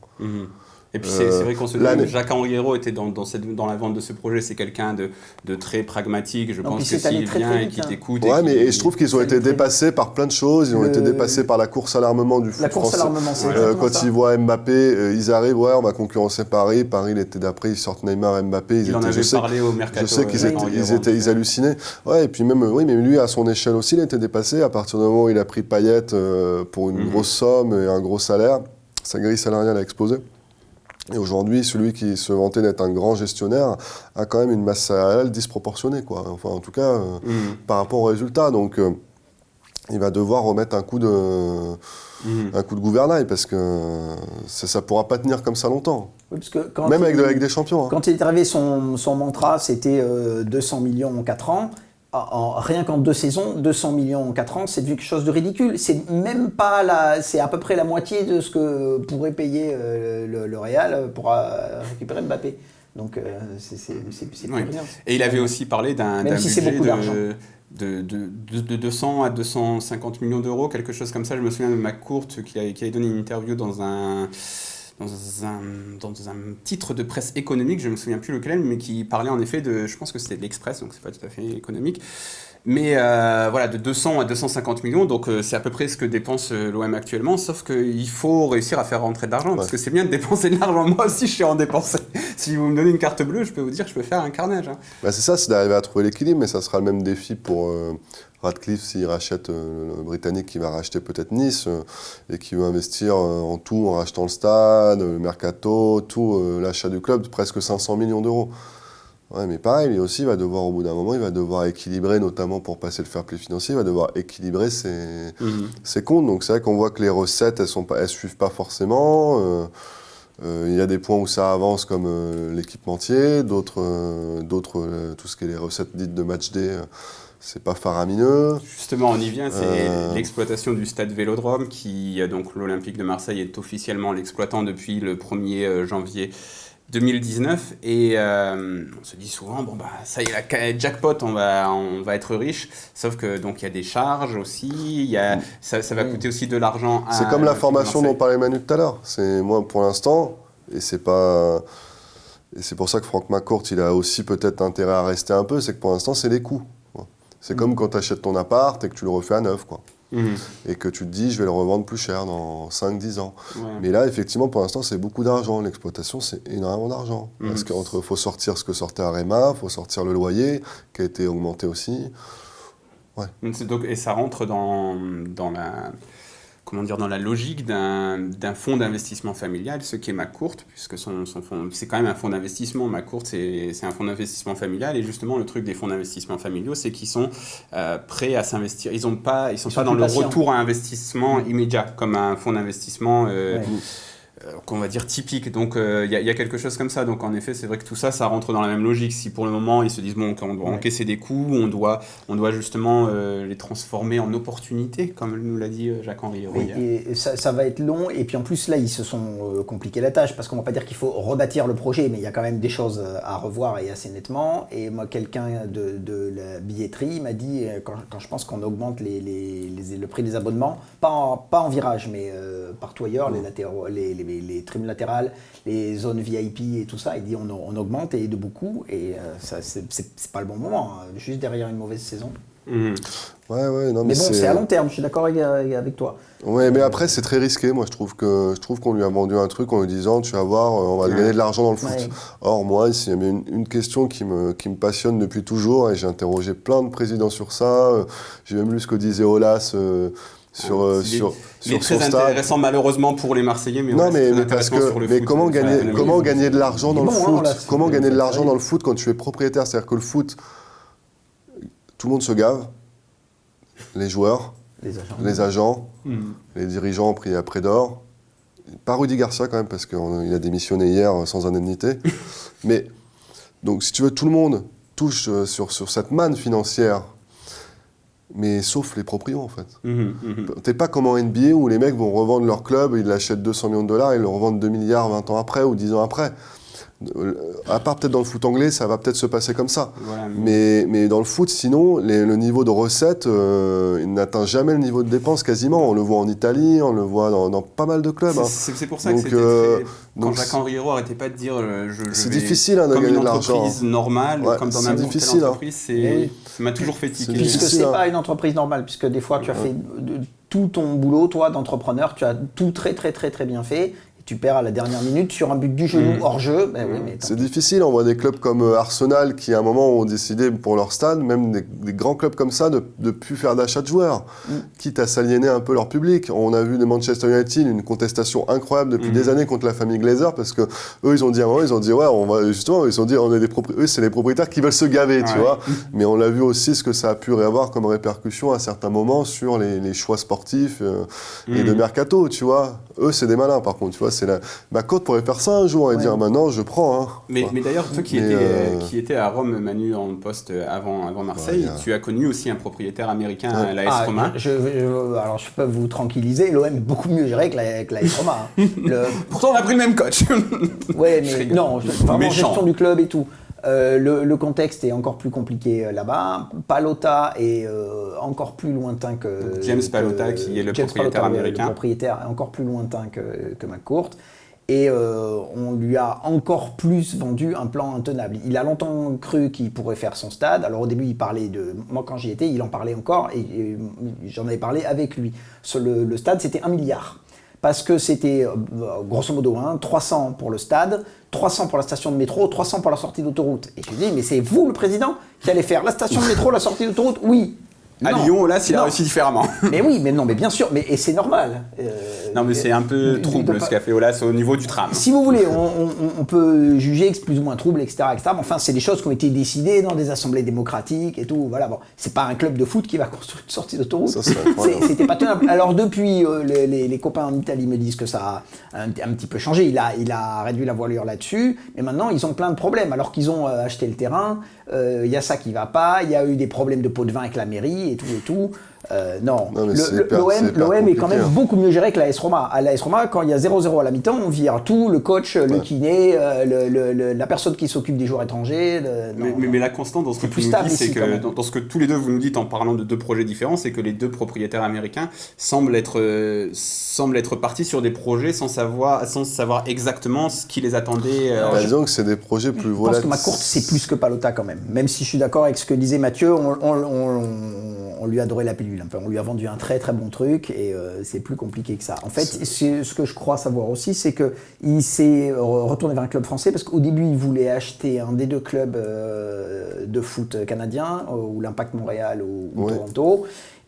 Speaker 1: Et puis c'est vrai qu'on se dit que Jacques-Henri Hérault était dans la vente de ce projet, c'est quelqu'un de très pragmatique. Je pense que s'il vient et qu'il t'écoute...
Speaker 3: Ouais, mais je trouve qu'ils ont été dépassés par plein de choses. Ils ont été dépassés par la course à l'armement du foot français. La course à l'armement, c'est quand ils voient Mbappé, ils arrivent, ouais, on va concurrencer Paris. Paris, l'été d'après, ils sortent Neymar, Mbappé.
Speaker 1: Il en avait parlé au Mercato.
Speaker 3: Je sais qu'ils hallucinaient. Ouais, et puis même lui, à son échelle aussi, il était dépassé. À partir du moment où il a pris Payet pour une grosse somme et un gros salaire, sa grille salariale a explosé. Et aujourd'hui, celui qui se vantait d'être un grand gestionnaire a quand même une masse salariale disproportionnée, quoi. Enfin, en tout cas, par rapport aux résultats. Donc, il va devoir remettre un coup de gouvernail, parce que ça ne pourra pas tenir comme ça longtemps. Oui, parce que même avec des champions.
Speaker 2: Quand il est arrivé, son mantra, c'était 200 millions en 4 ans. Rien qu'en 2 saisons, 200 millions en 4 ans, c'est quelque chose de ridicule. C'est même pas c'est à peu près la moitié de ce que pourrait payer le Real pour récupérer Mbappé. Donc c'est plus rien.
Speaker 1: Et il avait aussi parlé d'un budget de 200 à 250 millions d'euros, quelque chose comme ça. Je me souviens de McCourt qui avait donné une interview dans un titre de presse économique, je ne me souviens plus lequel, mais qui parlait en effet je pense que c'était de l'Express, donc c'est pas tout à fait économique, mais voilà, de 200 à 250 millions, donc c'est à peu près ce que dépense l'OM actuellement, sauf qu'il faut réussir à faire rentrer de l'argent, parce que c'est bien de dépenser de l'argent, moi aussi je suis en dépense. Si vous me donnez une carte bleue, je peux vous dire que je peux faire un carnage.
Speaker 3: Bah c'est ça, c'est d'arriver à trouver l'équilibre, mais ça sera le même défi pour... Radcliffe, s'il rachète le Britannique qui va racheter peut-être Nice et qui veut investir en tout, en rachetant le stade, le mercato, tout, l'achat du club, presque 500 millions d'euros. Ouais, mais pareil, lui aussi va devoir, au bout d'un moment, il va devoir équilibrer, notamment pour passer le fair play financier, il va devoir équilibrer ses comptes. Donc c'est vrai qu'on voit que les recettes, elles suivent pas forcément. Il y a des points où ça avance, comme l'équipementier, d'autres, tout ce qui est les recettes dites de match day, c'est pas faramineux.
Speaker 1: Justement, on y vient, c'est l'exploitation du stade Vélodrome, donc l'Olympique de Marseille est officiellement l'exploitant depuis le 1er janvier 2019. Et on se dit souvent, bon bah ça y est, jackpot, on va être riche. Sauf que donc il y a des charges aussi, ça va coûter aussi de l'argent.
Speaker 3: C'est comme la formation dont parlait Manu tout à l'heure. C'est moi pour l'instant, et c'est pour ça que Franck McCourt, il a aussi peut-être intérêt à rester un peu, c'est que pour l'instant c'est les coûts. C'est comme quand tu achètes ton appart et que tu le refais à neuf, quoi. Et que tu te dis, je vais le revendre plus cher dans 5-10 ans.
Speaker 1: Ouais.
Speaker 3: Mais là, effectivement, pour l'instant, c'est beaucoup d'argent. L'exploitation, c'est énormément d'argent. Parce qu'il faut sortir ce que sortait Arema, il faut sortir le loyer, qui a été augmenté aussi. Ouais.
Speaker 1: Donc, et ça rentre dans la... Comment dire, dans la logique d'un fonds d'investissement familial, ce qui est McCourt, puisque son fonds, c'est quand même un fonds d'investissement. McCourt, c'est un fonds d'investissement familial, et justement, le truc des fonds d'investissement familiaux, c'est qu'ils sont prêts à s'investir. Ils sont pas dans le retour à investissement immédiat, comme un fonds d'investissement qu'on va dire typique. Donc, il y a quelque chose comme ça. Donc, en effet, c'est vrai que tout ça, ça rentre dans la même logique. Si pour le moment, ils se disent, bon, on doit encaisser des coûts, on doit justement les transformer en opportunités, comme nous l'a dit Jacques-Henri Hérault hier.
Speaker 2: Et ça va être long. Et puis en plus, là, ils se sont compliqués la tâche, parce qu'on ne va pas dire qu'il faut rebâtir le projet, mais il y a quand même des choses à revoir, et assez nettement. Et moi, quelqu'un de la billetterie m'a dit, quand je pense qu'on augmente le prix des abonnements, pas en virage, mais partout ailleurs, les latéraux, les tribunes latérales, les zones VIP et tout ça, il dit on augmente, et de beaucoup, et ça c'est pas le bon moment, juste derrière une mauvaise saison.
Speaker 3: Ouais, non,
Speaker 2: mais bon, c'est à long terme, je suis d'accord avec toi.
Speaker 3: Ouais, mais après, c'est très risqué. Moi, je trouve qu'on lui a vendu un truc en lui disant, tu vas voir, on va gagner de l'argent dans le foot. Ouais. Or, moi, s'il y avait une question qui me passionne depuis toujours, et j'ai interrogé plein de présidents sur ça, j'ai même lu ce que disait Olas sur
Speaker 1: très intéressant malheureusement pour les Marseillais, mais
Speaker 3: comment gagner de l'argent dans le foot, comment gagner de l'argent dans le foot quand tu es propriétaire, c'est-à-dire que le foot, tout le monde se gave, les joueurs, les agents, les dirigeants pris à prix d'or, pas Rudy Garcia quand même parce qu'il a démissionné hier sans indemnité, mais donc si tu veux, tout le monde touche sur cette manne financière. Mais sauf les proprios, en fait. T'es pas comme en NBA où les mecs vont revendre leur club, ils l'achètent 200 millions de dollars, ils le revendent 2 milliards 20 ans après ou 10 ans après. À part peut-être dans le foot anglais, ça va peut-être se passer comme ça. Voilà, mais dans le foot, sinon, le niveau de recettes, il n'atteint jamais le niveau de dépenses quasiment. On le voit en Italie, on le voit dans pas mal de clubs.
Speaker 1: C'est pour ça que c'était quand Jacques-Henri Hérault n'arrêtait pas de dire
Speaker 3: c'est difficile de gagner de l'argent.
Speaker 1: Comme une entreprise normale, comme dans n'importe quelle entreprise, ça m'a toujours fait tiquer.
Speaker 2: Puisque c'est pas une entreprise normale, puisque des fois tu as fait tout ton boulot, toi, d'entrepreneur, tu as tout très très très très bien fait. Tu perds à la dernière minute sur un but du genou hors jeu. Ben oui, mais
Speaker 3: c'est difficile, on voit des clubs comme Arsenal qui à un moment ont décidé pour leur stade, même des grands clubs comme ça, de ne plus faire d'achat de joueurs, quitte à s'aliéner un peu leur public. On a vu des Manchester United, une contestation incroyable depuis des années contre la famille Glazer, parce que eux ils ont dit ouais, on va justement, ils ont dit eux c'est les propriétaires qui veulent se gaver, tu vois. Mais on l'a vu aussi ce que ça a pu avoir comme répercussion à certains moments sur les choix sportifs et de mercato, tu vois. Eux c'est des malins par contre, tu vois. McCourt pourrait faire ça un jour et dire maintenant je prends.
Speaker 1: Mais d'ailleurs, toi qui étais à Rome, Manu, en poste avant Marseille, tu as connu aussi un propriétaire américain à l'AS Roma.
Speaker 2: Alors je peux vous tranquilliser, l'OM est beaucoup mieux géré que l'AS Roma.
Speaker 1: Pourtant on a pris le même coach.
Speaker 2: Ouais, mais non, vraiment gestion du club et tout. Le contexte est encore plus compliqué là-bas. Pallotta est encore plus lointain que...
Speaker 1: James Pallotta, qui est le propriétaire américain.
Speaker 2: Le propriétaire est encore plus lointain que McCourt. Et on lui a encore plus vendu un plan intenable. Il a longtemps cru qu'il pourrait faire son stade. Alors au début, il parlait de... Moi, quand j'y étais, il en parlait encore et j'en avais parlé avec lui. Le stade, c'était 1 milliard. Parce que c'était, grosso modo, 300 pour le stade, 300 pour la station de métro, 300 pour la sortie d'autoroute. Et je lui dis, mais c'est vous, le président, qui allez faire la station de métro, la sortie d'autoroute? Oui.
Speaker 1: À Lyon, là, il a réussi différemment.
Speaker 2: Mais oui, mais bien sûr, et c'est normal.
Speaker 1: Non, mais c'est un peu trouble ce qu'a fait Olas au niveau du tram.
Speaker 2: Si vous voulez, on peut juger que c'est plus ou moins trouble, etc., etc. Mais enfin, c'est des choses qui ont été décidées dans des assemblées démocratiques et tout. Voilà, bon, c'est pas un club de foot qui va construire une sortie d'autoroute. C'était pas tenable. Alors depuis, les copains en Italie me disent que ça a un petit peu changé. Il a réduit la voilure là-dessus, mais maintenant ils ont plein de problèmes. Alors qu'ils ont acheté le terrain, y a ça qui va pas. Il y a eu des problèmes de pot de vin avec la mairie et tout. L'OM est quand même beaucoup mieux géré que l'AS Roma. À l'AS Roma, quand il y a 0-0 à la mi-temps, on vire tout, le coach, le kiné, la personne qui s'occupe des joueurs étrangers.
Speaker 1: Mais la constante dans ce que tu nous dis, c'est que dans ce que tous les deux vous nous dites en parlant de deux projets différents, c'est que les deux propriétaires américains semblent être partis sur des projets sans savoir exactement ce qui les attendait.
Speaker 3: Disons que c'est des projets plus volatiles.
Speaker 2: Je pense que McCourt, c'est plus que Pallotta quand même. Même si je suis d'accord avec ce que disait Mathieu, on lui a doré la pilule nul. On lui a vendu un très très bon truc et c'est plus compliqué que ça. En fait, ce que je crois savoir aussi, c'est qu'il s'est retourné vers un club français parce qu'au début, il voulait acheter un des 2 clubs de foot canadiens, ou l'Impact Montréal ou Toronto.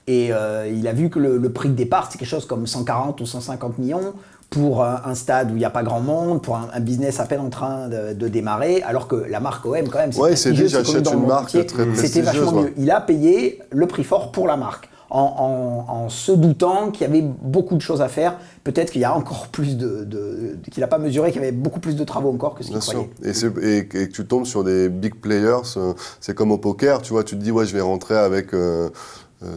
Speaker 2: Et il a vu que le prix de départ, c'est quelque chose comme 140 ou 150 millions pour un stade où il n'y a pas grand monde, pour un business à peine en train de démarrer, alors que la marque OM, quand même,
Speaker 3: c'est dit, j'achète une marque très prestigieuse.
Speaker 2: C'était vachement mieux. Il a payé le prix fort pour la marque, en se doutant qu'il y avait beaucoup de choses à faire. Peut-être qu'il y a encore plus qu'il n'a pas mesuré qu'il y avait beaucoup plus de travaux encore que ce qu'il croyait.
Speaker 3: Et que tu tombes sur des big players, c'est comme au poker, tu vois, tu te dis, ouais, je vais rentrer avec...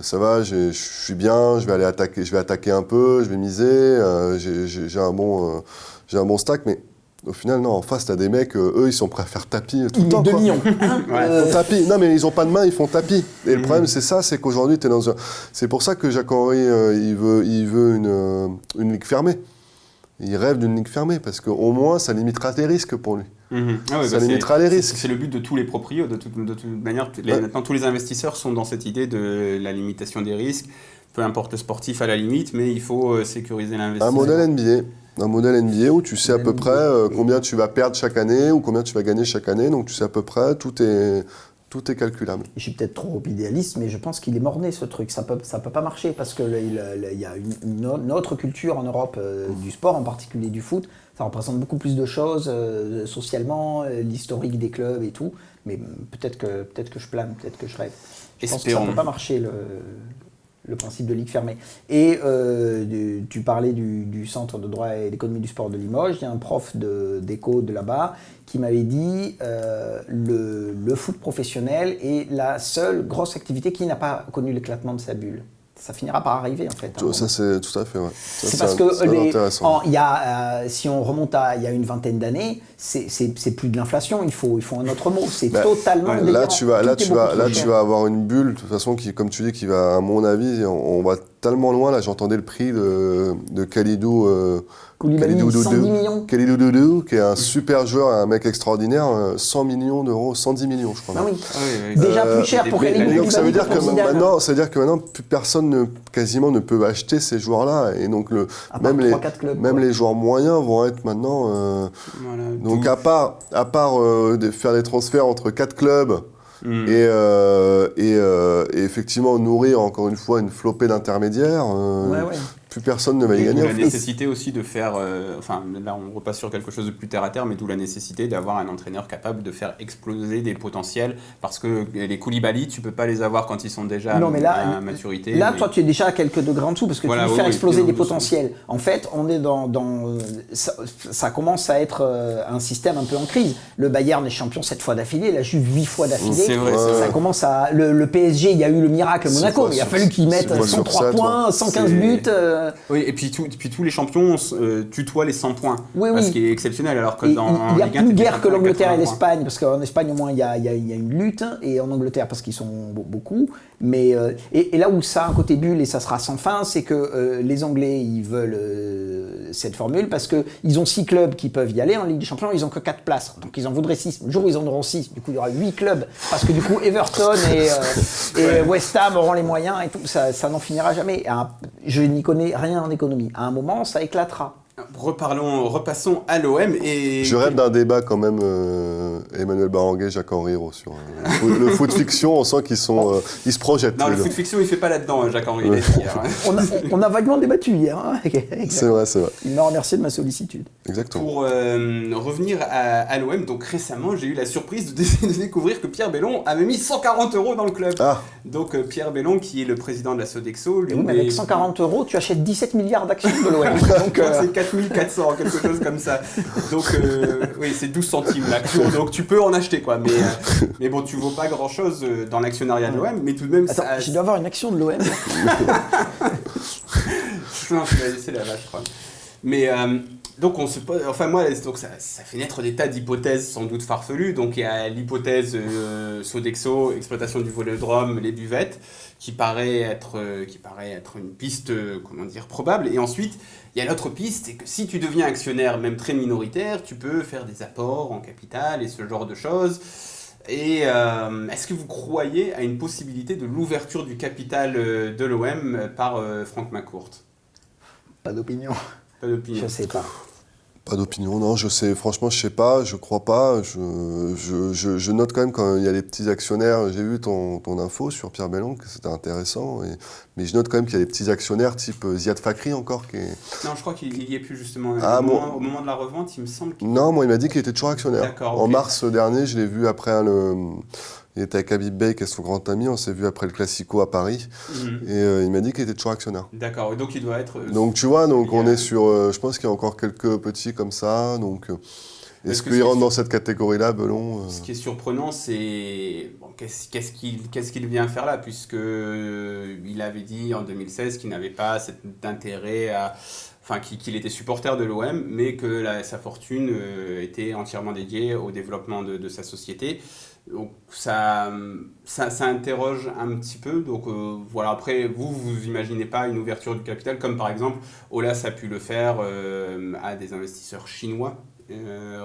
Speaker 3: ça va, je suis bien, je vais attaquer un peu, je vais miser, j'ai un bon stack, mais au final, non, en face, t'as des mecs, eux, ils sont prêts à faire tapis tout le temps.
Speaker 2: 2 millions.
Speaker 3: Ils font tapis. Non, mais ils n'ont pas de main, ils font tapis. Et le problème, c'est ça, c'est qu'aujourd'hui, t'es dans un... C'est pour ça que Jacques-Henri, il veut une ligue fermée. Il rêve d'une ligue fermée, parce qu'au moins, ça limitera les risques pour lui. Ça limitera les risques.
Speaker 1: C'est le but de tous les proprios, de toute manière. Maintenant, tous les investisseurs sont dans cette idée de la limitation des risques, peu importe le sportif à la limite, mais il faut sécuriser l'investissement.
Speaker 3: Un modèle NBA où tu sais à peu près combien tu vas perdre chaque année ou combien tu vas gagner chaque année, donc tu sais à peu près, tout est calculable.
Speaker 2: Je suis peut-être trop idéaliste, mais je pense qu'il est mort-né ce truc. Ça peut pas marcher parce qu'il y a une autre culture en Europe du sport, en particulier du foot. Ça représente beaucoup plus de choses socialement, l'historique des clubs et tout. Mais peut-être que je plane, peut-être que je rêve. Je pense que ça ne peut pas marcher le principe de ligue fermée. Et tu parlais du Centre de droit et d'économie du sport de Limoges. Il y a un prof d'éco de là-bas qui m'avait dit le foot professionnel est la seule grosse activité qui n'a pas connu l'éclatement de sa bulle. Ça finira par arriver en fait.
Speaker 3: Ça c'est tout à fait, ouais.
Speaker 2: C'est parce que si on remonte à il y a une vingtaine d'années, c'est plus de l'inflation, il faut un autre mot, c'est totalement délirant.
Speaker 3: Là tu vas avoir une bulle de toute façon qui, comme tu dis, qui va, à mon avis, on va tellement loin. Là j'entendais le prix de Kalidou
Speaker 2: Koulibaly, 110 millions.
Speaker 3: Kalidou Doudou, qui est un super joueur, un mec extraordinaire, 100 millions d'euros, 110 millions je crois.
Speaker 2: Ah oui. Déjà plus cher pour Kalidou Koulibaly.
Speaker 3: Donc ça veut dire que maintenant plus personne quasiment ne peut acheter ces joueurs-là, et donc même les joueurs moyens vont être maintenant. Donc à part de faire des transferts entre 4 clubs. Et effectivement nourrir encore une fois une flopée d'intermédiaires, plus personne ne va y gagner.
Speaker 1: La nécessité aussi de faire, là on repasse sur quelque chose de plus terre à terre, mais d'où la nécessité d'avoir un entraîneur capable de faire exploser des potentiels, parce que les Koulibaly, tu peux pas les avoir quand ils sont déjà à maturité.
Speaker 2: Là, toi tu es déjà à quelques degrés en dessous, parce que tu veux faire exploser des potentiels. En fait, on est ça commence à être un système un peu en crise. Le Bayern est champion 7 fois d'affilée, la Juve 8 fois d'affilée.
Speaker 1: C'est vrai,
Speaker 2: ça commence à... Le PSG, il y a eu le miracle Monaco, il a fallu qu'ils mettent 103 points, 115 buts...
Speaker 1: Oui, et puis tous les champions tutoient les 100 points, ce qui est exceptionnel, alors que
Speaker 2: il y a plus de guerre que l'Angleterre et l'Espagne, parce qu'en Espagne au moins il y a une lutte, et en Angleterre parce qu'ils sont beaucoup, mais et là où ça a un côté bulle, et ça sera sans fin, c'est que les Anglais ils veulent cette formule, parce qu'ils ont 6 clubs qui peuvent y aller, en Ligue des Champions ils ont que 4 places, donc ils en voudraient 6, le jour où ils en auront 6, du coup il y aura 8 clubs, parce que du coup Everton et West Ham auront les moyens et tout, ça n'en finira jamais. Je n'y connais rien en économie. À un moment, ça éclatera.
Speaker 1: Repassons à l'OM et...
Speaker 3: Je rêve d'un débat quand même, Emmanuel Baranguet, Jacques-Henri Hérault, sur le foot fiction. On sent qu'ils se projettent.
Speaker 1: Non, le foot fiction, il fait pas là-dedans, Jacques-Henri.
Speaker 2: On a vaguement débattu hier.
Speaker 3: C'est vrai.
Speaker 2: Il m'a remercié de ma sollicitude.
Speaker 3: Exactement.
Speaker 1: Pour revenir à l'OM, donc récemment, j'ai eu la surprise de découvrir que Pierre Bellon avait mis 140 € dans le club. Donc Pierre Bellon, qui est le président de la Sodexo...
Speaker 2: mais avec 140 €, tu achètes 17 milliards d'actions de l'OM.
Speaker 1: Donc c'est 4400, quelque chose comme ça. Donc c'est 12 centimes l'action, donc tu peux en acheter quoi. Mais bon, tu vaux pas grand chose dans l'actionnariat de l'OM, mais tout de même...
Speaker 2: Attends, je dois avoir une action de l'OM.
Speaker 1: Non, je vais laisser la vache, je crois. Mais donc donc ça fait naître des tas d'hypothèses sans doute farfelues. Donc il y a l'hypothèse Sodexo, exploitation du vélodrome, les buvettes, qui paraît être une piste probable. Et ensuite il y a l'autre piste, c'est que si tu deviens actionnaire même très minoritaire, tu peux faire des apports en capital et ce genre de choses. Et est-ce que vous croyez à une possibilité de l'ouverture du capital de l'OM par Franck McCourt?
Speaker 2: Pas d'opinion.
Speaker 1: Pas d'opinion.
Speaker 2: Je sais pas.
Speaker 3: Pas d'opinion, non, franchement, je sais pas, je crois pas. Je note quand même quand il y a les petits actionnaires, j'ai vu ton info sur Pierre Bellon, que c'était intéressant, mais je note quand même qu'il y a des petits actionnaires type Ziad Fakri encore.
Speaker 1: Non, je crois qu'il y est plus justement.
Speaker 3: Ah,
Speaker 1: Au moment de la revente, il me semble qu'il...
Speaker 3: Non, moi il m'a dit qu'il était toujours actionnaire.
Speaker 1: D'accord,
Speaker 3: En
Speaker 1: ok.
Speaker 3: mars dernier, je l'ai vu après il était avec Habib Bey, qui est son grand ami, on s'est vu après le Classico à Paris, et il m'a dit qu'il était toujours actionnaire.
Speaker 1: D'accord, et donc il doit être...
Speaker 3: Donc tu vois, donc
Speaker 1: il y a-
Speaker 3: on est sur, je pense qu'il y a encore quelques petits comme ça, donc
Speaker 1: Parce
Speaker 3: est-ce
Speaker 1: que
Speaker 3: qu'il
Speaker 1: ce
Speaker 3: rentre
Speaker 1: qui-
Speaker 3: dans cette catégorie-là, Belon
Speaker 1: Ce qui est surprenant, c'est bon, qu'est-ce qu'il vient faire là, puisque il avait dit en 2016 qu'il n'avait pas d'intérêt enfin qu'il était supporter de l'OM, mais que sa fortune était entièrement dédiée au développement de sa société. Donc ça interroge un petit peu. Donc voilà, après, vous imaginez pas une ouverture du capital, comme par exemple Olas a pu le faire à des investisseurs chinois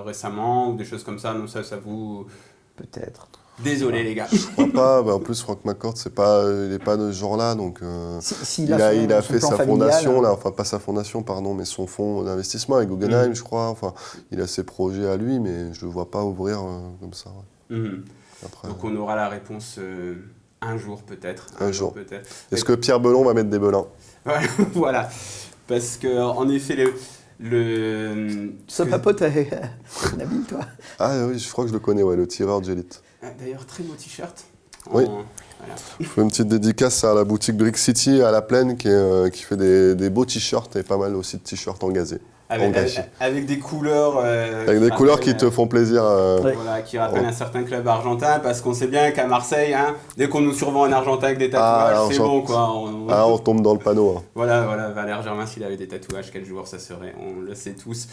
Speaker 1: récemment, ou des choses comme ça. Non, ça vous...
Speaker 2: Peut-être.
Speaker 1: Désolé les gars.
Speaker 3: Je crois pas. En plus, Franck McCourt, il n'est pas de ce genre-là. Donc,
Speaker 2: S'il
Speaker 3: il a
Speaker 2: son
Speaker 3: fait
Speaker 2: plan
Speaker 3: sa
Speaker 2: familial,
Speaker 3: fondation, là, enfin pas sa fondation, pardon, mais son fonds d'investissement avec Guggenheim, je crois. Enfin, il a ses projets à lui, mais je ne le vois pas ouvrir comme ça. Ouais.
Speaker 1: Mhm.
Speaker 3: Après,
Speaker 1: Donc on aura la réponse un jour peut-être.
Speaker 3: Un jour.
Speaker 1: peut-être.
Speaker 3: est-ce que Pierre Belon va mettre des belins?
Speaker 1: Ouais, voilà. Parce que en effet
Speaker 2: Ce papote, Nabil, toi.
Speaker 3: Ah oui, je crois que je le connais, ouais, le tireur d'élite.
Speaker 1: D'ailleurs, très beau t-shirt.
Speaker 3: Oui.
Speaker 1: Voilà.
Speaker 3: Je fais une petite dédicace à la boutique Brick City à La Plaine qui fait des beaux t-shirts et pas mal aussi de t-shirts engagés.
Speaker 1: Avec des couleurs.
Speaker 3: Avec des couleurs qui te font plaisir.
Speaker 1: Voilà, qui rappellent un certain club argentin, parce qu'on sait bien qu'à Marseille, hein, dès qu'on nous survend un argentin avec des tatouages, c'est bon quoi.
Speaker 3: On tombe dans le panneau. Hein.
Speaker 1: Voilà, Valère Germain, s'il avait des tatouages, quel joueur ça serait, on le sait tous.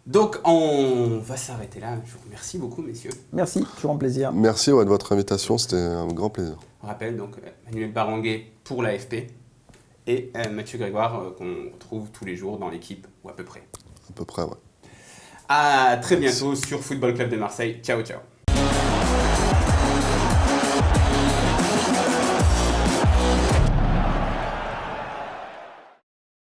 Speaker 1: Donc on va s'arrêter là. Je vous remercie beaucoup, messieurs.
Speaker 2: Merci, toujours un plaisir.
Speaker 3: Merci de votre invitation, c'était un grand plaisir.
Speaker 1: Je rappelle donc Manuel Baranguet pour l'AFP et Mathieu Grégoire qu'on retrouve tous les jours dans l'équipe, ou à peu près.
Speaker 3: À peu près, ouais.
Speaker 1: À très bientôt sur Football Club de Marseille. Ciao, ciao.